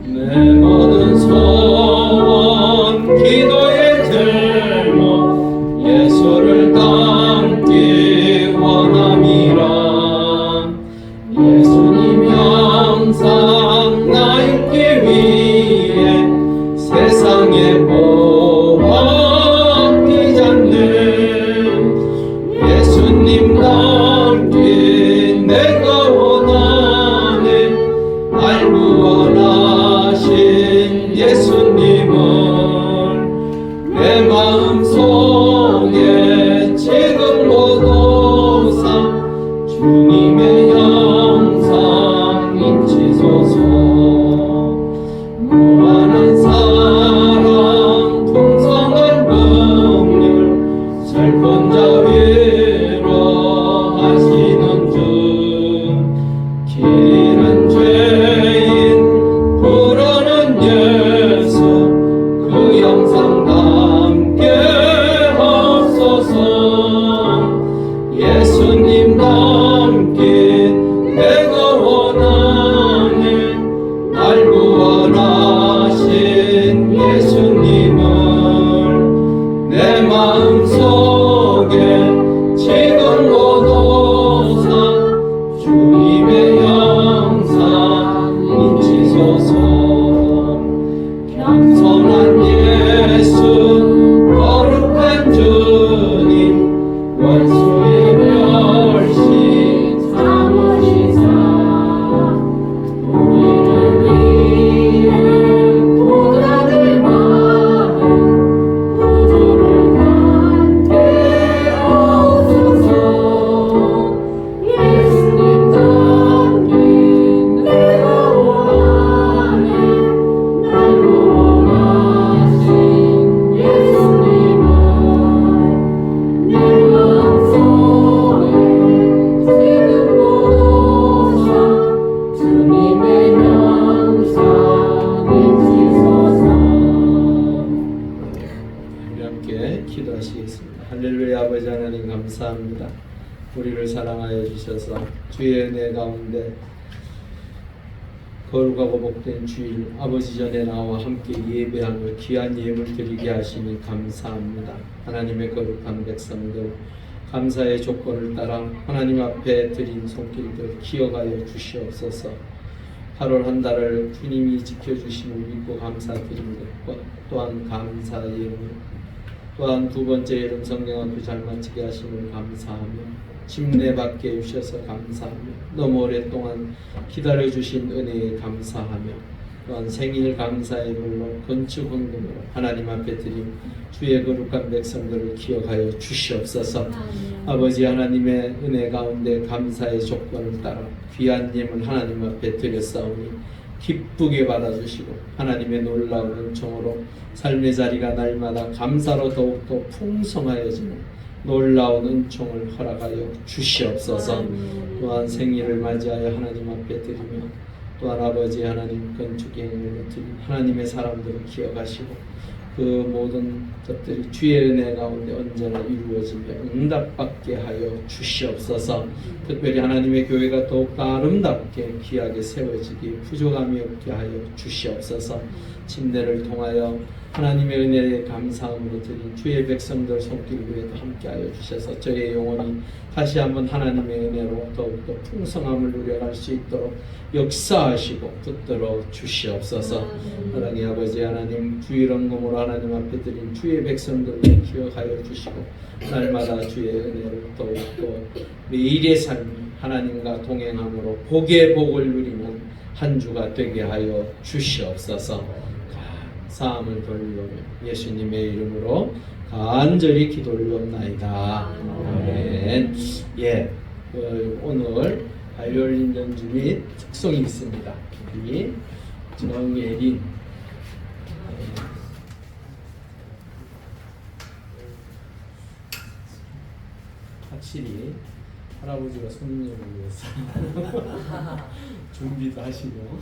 Speaker 1: 내 모든 소원 기도의 제목 예수를 담기 원함이라. 예수님 영상 나 읽기 위해 세상에 보아 기잖네. 예수님 담기 내가 원하네. 알고 원하신 예수님을 내 마음속에 지금 모두 주님의 영상 인치소서. 무한한 사랑 풍성한 긍휼 슬픈 자 위로하시는 주. 길 잃은 죄인 부르는 예수 그 영상 담게 하옵소서. 예수님 담긴 내가 원하네. 알고 원하신 예수님을 내 마음속에 지금 모두 주님의 영상 인치소서. 겸손한 예수 거룩한 주님 원수의 멸시 참으시사 우리를 위해 고난을 많은 구주를 담게 하옵소서. 예수님 담긴 내가 원하네. 알고 원하신 예수님을 내 마음속에 지금 모두 주님의 영상 인치소서. 우리 함께 기도하시겠습니다. 할렐루야. 아버지 하나님 감사합니다. 우리를 사랑하여 주셔서 주의 은혜 가운데 거룩하고 복된 주일 아버지 전에 나와 함께 예배하며 귀한 예물 드리게 하시니 감사합니다. 하나님의 거룩한 백성들 감사의 조건을 따라 하나님 앞에 드린 손길들 기억하여 주시옵소서. 8월 한 달을 주님이 지켜주심을 믿고 감사드린 것과 또한 감사의 이름을 또한 두 번째 여름 성경학교 잘 마치게 하심을 감사하며 침례받게 해주셔서 감사하며 너무 오랫동안 기다려주신 은혜에 감사하며 또한 생일 감사의 물로 건축 헌금으로 하나님 앞에 드린 주의 거룩한 백성들을 기억하여 주시옵소서. 아버지 하나님의 은혜 가운데 감사의 조건을 따라 귀한 예물 하나님 앞에 드렸사오니 기쁘게 받아주시고 하나님의 놀라운 은총으로 삶의 자리가 날마다 감사로 더욱더 풍성하여지는 놀라운 은총을 허락하여 주시옵소서. 또한 생일을 맞이하여 하나님 앞에 드리며 또한 아버지 하나님 건축의 행위를 드린 하나님의 사람들을 기억하시고 그 모든 것들이 주의 은혜 가운데 언제나 이루어지며 응답받게 하여 주시옵소서. 특별히 하나님의 교회가 더욱더 아름답게 귀하게 세워지기 부족함이 없게 하여 주시옵소서. 침례를 통하여 하나님의 은혜에 감사함으로 드린 주의 백성들 손길 위에도 함께하여 주셔서 저의 영혼이 다시 한번 하나님의 은혜로 더욱더 풍성함을 누려갈 수 있도록 역사하시고 붙들어 주시옵소서. 사랑의 아버지 하나님, 주일 헌금으로 하나님 앞에 드린 주의 백성들을 기억하여 주시고 날마다 주의 은혜를 더욱더 매일의 삶이 하나님과 동행함으로 복의 복을 누리는 한 주가 되게 하여 주시옵소서. 감사함을 돌리며 예수님의 이름으로 간절히 기도올리옵나이다. 아멘. 예, 오늘 바이올린 연주 및 특송이 있습니다. 우리 정예린 확실히 할아버지가 손님을 위해서 준비도 하시고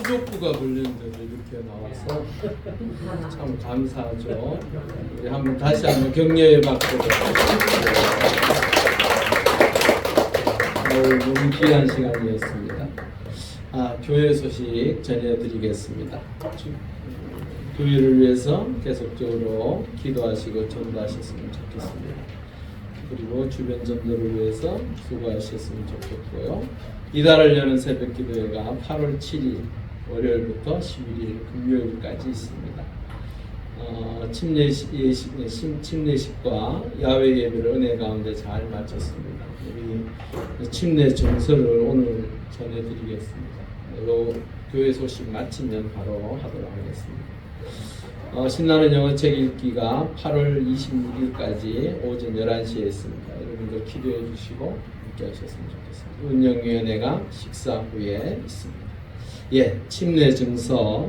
Speaker 1: 수족구가 걸렸는데도 이렇게 나와서 참 감사하죠. 우리 한번 다시 한번 격려해 받도록 오늘 너무 귀한 시간이었습니다. 교회 소식 전해드리겠습니다. 교회를 위해서 계속적으로 기도하시고 전도하셨으면 좋겠습니다. 그리고 주변 전도를 위해서 수고하셨으면 좋겠고요. 이달을 여는 새벽기도회가 8월 7일 월요일부터 11일 금요일까지 있습니다. 침례식과 야외 예배를 은혜 가운데 잘 마쳤습니다. 우리 침례 정서를 오늘 전해드리겠습니다. 교회 소식 마치면 바로 하도록 하겠습니다. 신나는 영어책 읽기가 8월 26일까지 오전 11시에 있습니다. 여러분들 기도해 주시고 함께 하셨으면 좋겠습니다. 운영위원회가 식사 후에 있습니다. 예, 침례 증서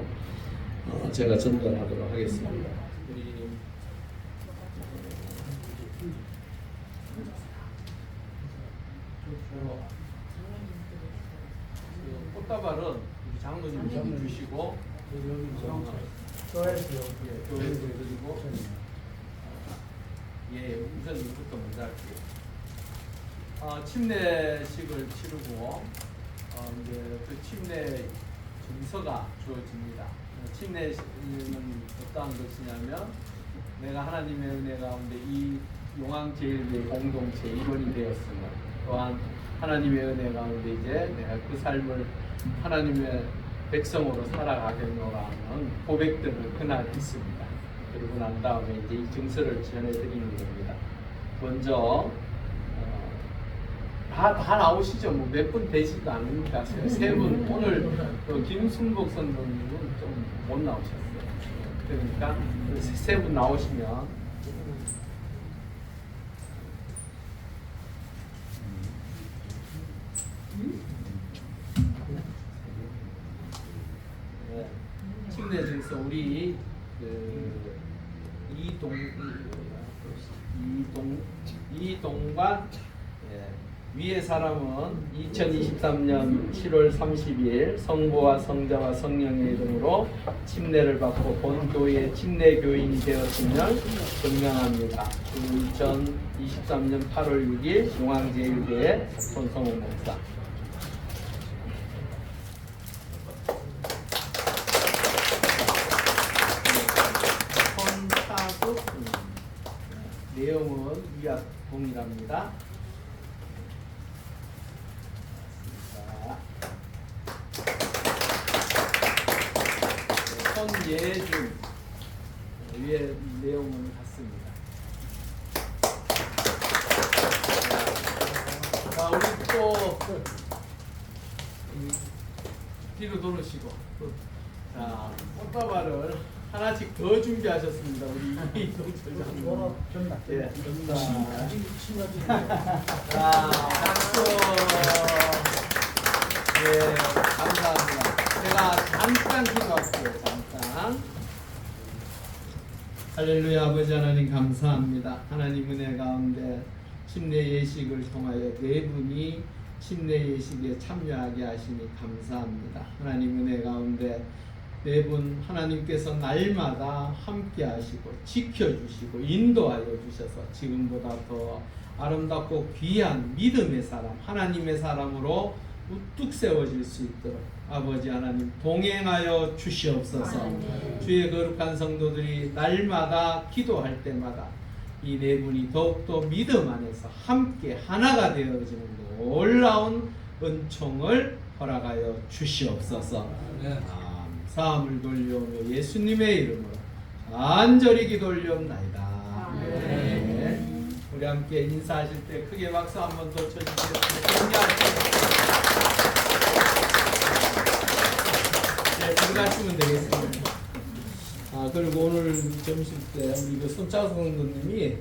Speaker 1: 제가 전달하도록 하겠습니다. 우리 꽃다발은 우리 장로님 좀 주시고 교회에서 드리고 우선 이부터 먼저 할게요. 침례식을 치르고 이제 그 침례 증서가 주어집니다. 침례는 어떠한 것이냐면 내가 하나님의 은혜 가운데 이 용왕제일교회 공동체 일원이 되었으며 또한 하나님의 은혜 가운데 이제 내가 그 삶을 하나님의 백성으로 살아가겠노라는 고백들을 그날 했습니다. 그리고 난 다음에 이제 이 증서를 전해드리는 겁니다. 먼저 다 나오시죠. 뭐 몇 분 되지도 않으니까 세 분. 오늘 김순복 선생님은 좀 못 나오셨어요. 그러니까 세 분 나오시면 침례 증서 우리 이동과 위의 사람은 2023년 7월 30일 성부와 성자와 성령의 이름으로 침례를 받고 본 교회의 침례 교인이 되었으면 증명합니다. 2023년 8월 6일 용왕제일교회 손성훈 목사. 손차국 내용은 위와 동일합니다. 손예준 위에 내용은 같습니다. 자, 우리 또 뒤로 돌으시고 자, 꽃다발을 하나씩 더 준비하셨습니다. 우리 이동철 장로님. 예. 자, 박수. 예, 감사합니다. 제가 잠깐 기도할게요. 잠깐. 할렐루야. 아버지 하나님 감사합니다. 하나님 은혜 가운데 침례 예식을 통하여 네 분이 침례 예식에 참여하게 하시니 감사합니다. 하나님 은혜 가운데 네 분 하나님께서 날마다 함께 하시고 지켜주시고 인도하여 주셔서 지금보다 더 아름답고 귀한 믿음의 사람, 하나님의 사람으로 우뚝 세워질 수 있도록 아버지 하나님 동행하여 주시옵소서. 주의 거룩한 성도들이 날마다 기도할 때마다 이 네 분이 더욱더 믿음 안에서 함께 하나가 되어지는 놀라운 은총을 허락하여 주시옵소서. 감사함을 돌려오며 예수님의 이름으로 간절히 기도 올리옵나이다. 아멘. 우리 함께 인사하실 때 크게 박수 한 번 더 쳐주시겠습니다. 네, 들어가시면 되겠습니다. 그리고 오늘 점심 때 우리 그 손차성 선생님이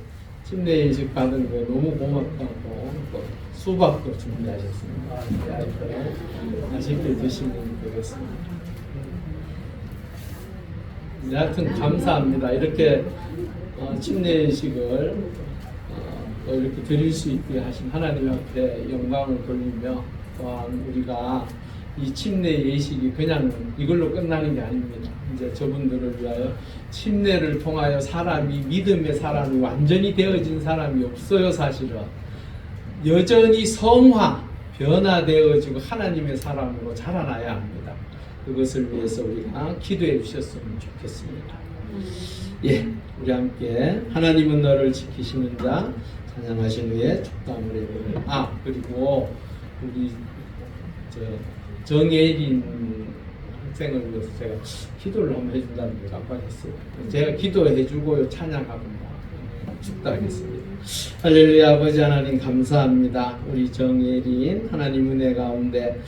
Speaker 1: 침례 예식 받은 거 너무 고맙다고 또 수박도 준비하셨습니다. 맛있게 드시면 되겠습니다. 하여튼 감사합니다. 이렇게 침례 예식을 이렇게 드릴 수 있게 하신 하나님 앞에 영광을 돌리며 또한 우리가 이 침례 예식이 그냥 이걸로 끝나는 게 아닙니다. 이제 저분들을 위하여 침례를 통하여 사람이 믿음의 사람이 완전히 되어진 사람이 없어요. 사실은 여전히 성화, 변화되어지고 하나님의 사람으로 자라나야 합니다. 그것을 위해서 우리가 기도해 주셨으면 좋겠습니다. 예, 우리 함께 하나님은 너를 지키시는 자 찬양하신 후에 축담을 해보면 그리고 우리 정예린 학생을 위해서 제가 기도를 한번 해준다는 걸 깜빡했어요. 제가 기도해주고 찬양하고 축도하겠습니다. 할렐루야. 아버지 하나님 감사합니다. 우리 정예린 하나님 은혜 가운데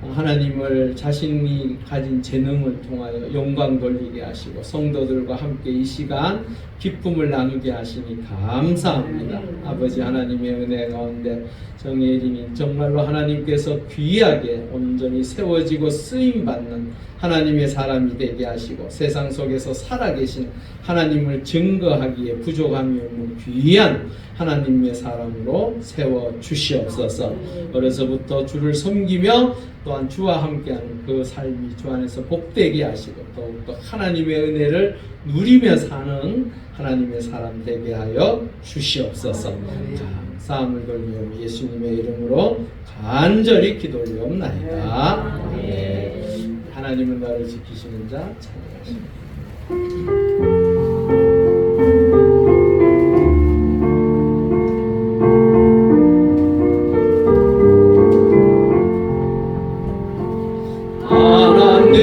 Speaker 1: 하나님을 자신이 가진 재능을 통하여 영광 돌리게 하시고 성도들과 함께 이 시간 기쁨을 나누게 하시니 감사합니다. 아버지 하나님의 은혜 가운데 정예린이 정말로 하나님께서 귀하게 온전히 세워지고 쓰임받는 하나님의 사람이 되게 하시고 세상 속에서 살아계신 하나님을 증거하기에 부족함이 없는 귀한 하나님의 사람으로 세워주시옵소서. 어려서부터 주를 섬기며 또한 주와 함께하는 그 삶이 주 안에서 복되게 하시고 더욱더 하나님의 은혜를 누리며 사는 하나님의 사람 되게 하여 주시옵소서. 감사함을 돌리며 예수님의 이름으로 간절히 기도리옵나이다. 아멘. 하나님은 나를 지키시는 자 찬양하십니다.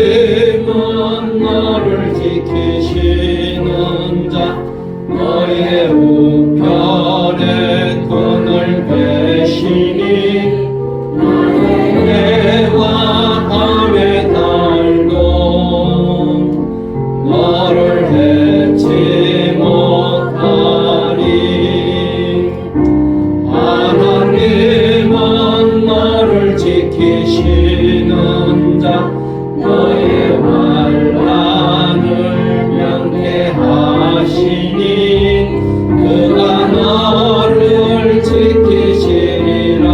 Speaker 1: 하나님은 너를 지키시는 자 너의 우편에 끈을 베시니 해와 밤의 날도 너를 해치 못하리. 하나님은 너를 지키시는 자 너의 환난을 면케하시니 그가 너를 지키시리라.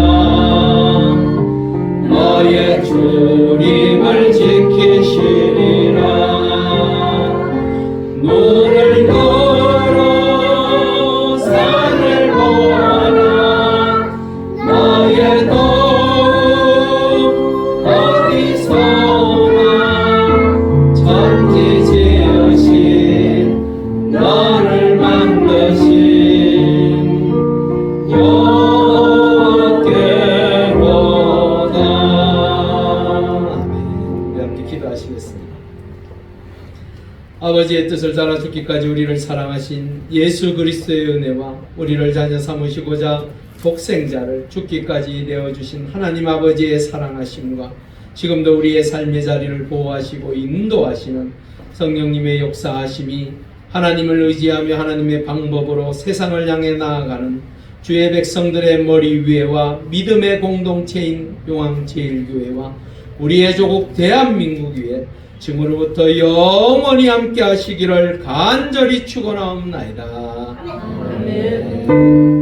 Speaker 1: 너의 주림을 지키시리라. 눈을 들어 산을 보아라. 너의 도움 어디서나 천지 지으신 너를 만드신 여호와께로다. 아멘. 우리 함께 기도하시겠습니다. 아버지의 뜻을 따라 죽기까지 우리를 사랑하신 예수 그리스도의 은혜와 우리를 자녀 삼으시고자 독생자를 죽기까지 내어주신 하나님 아버지의 사랑하심과 지금도 우리의 삶의 자리를 보호하시고 인도하시는 성령님의 역사하심이 하나님을 의지하며 하나님의 방법으로 세상을 향해 나아가는 주의 백성들의 머리 위에와 믿음의 공동체인 용왕제일교회와 우리의 조국 대한민국 위에 지금으로부터 영원히 함께 하시기를 간절히 축원하옵나이다. 아멘.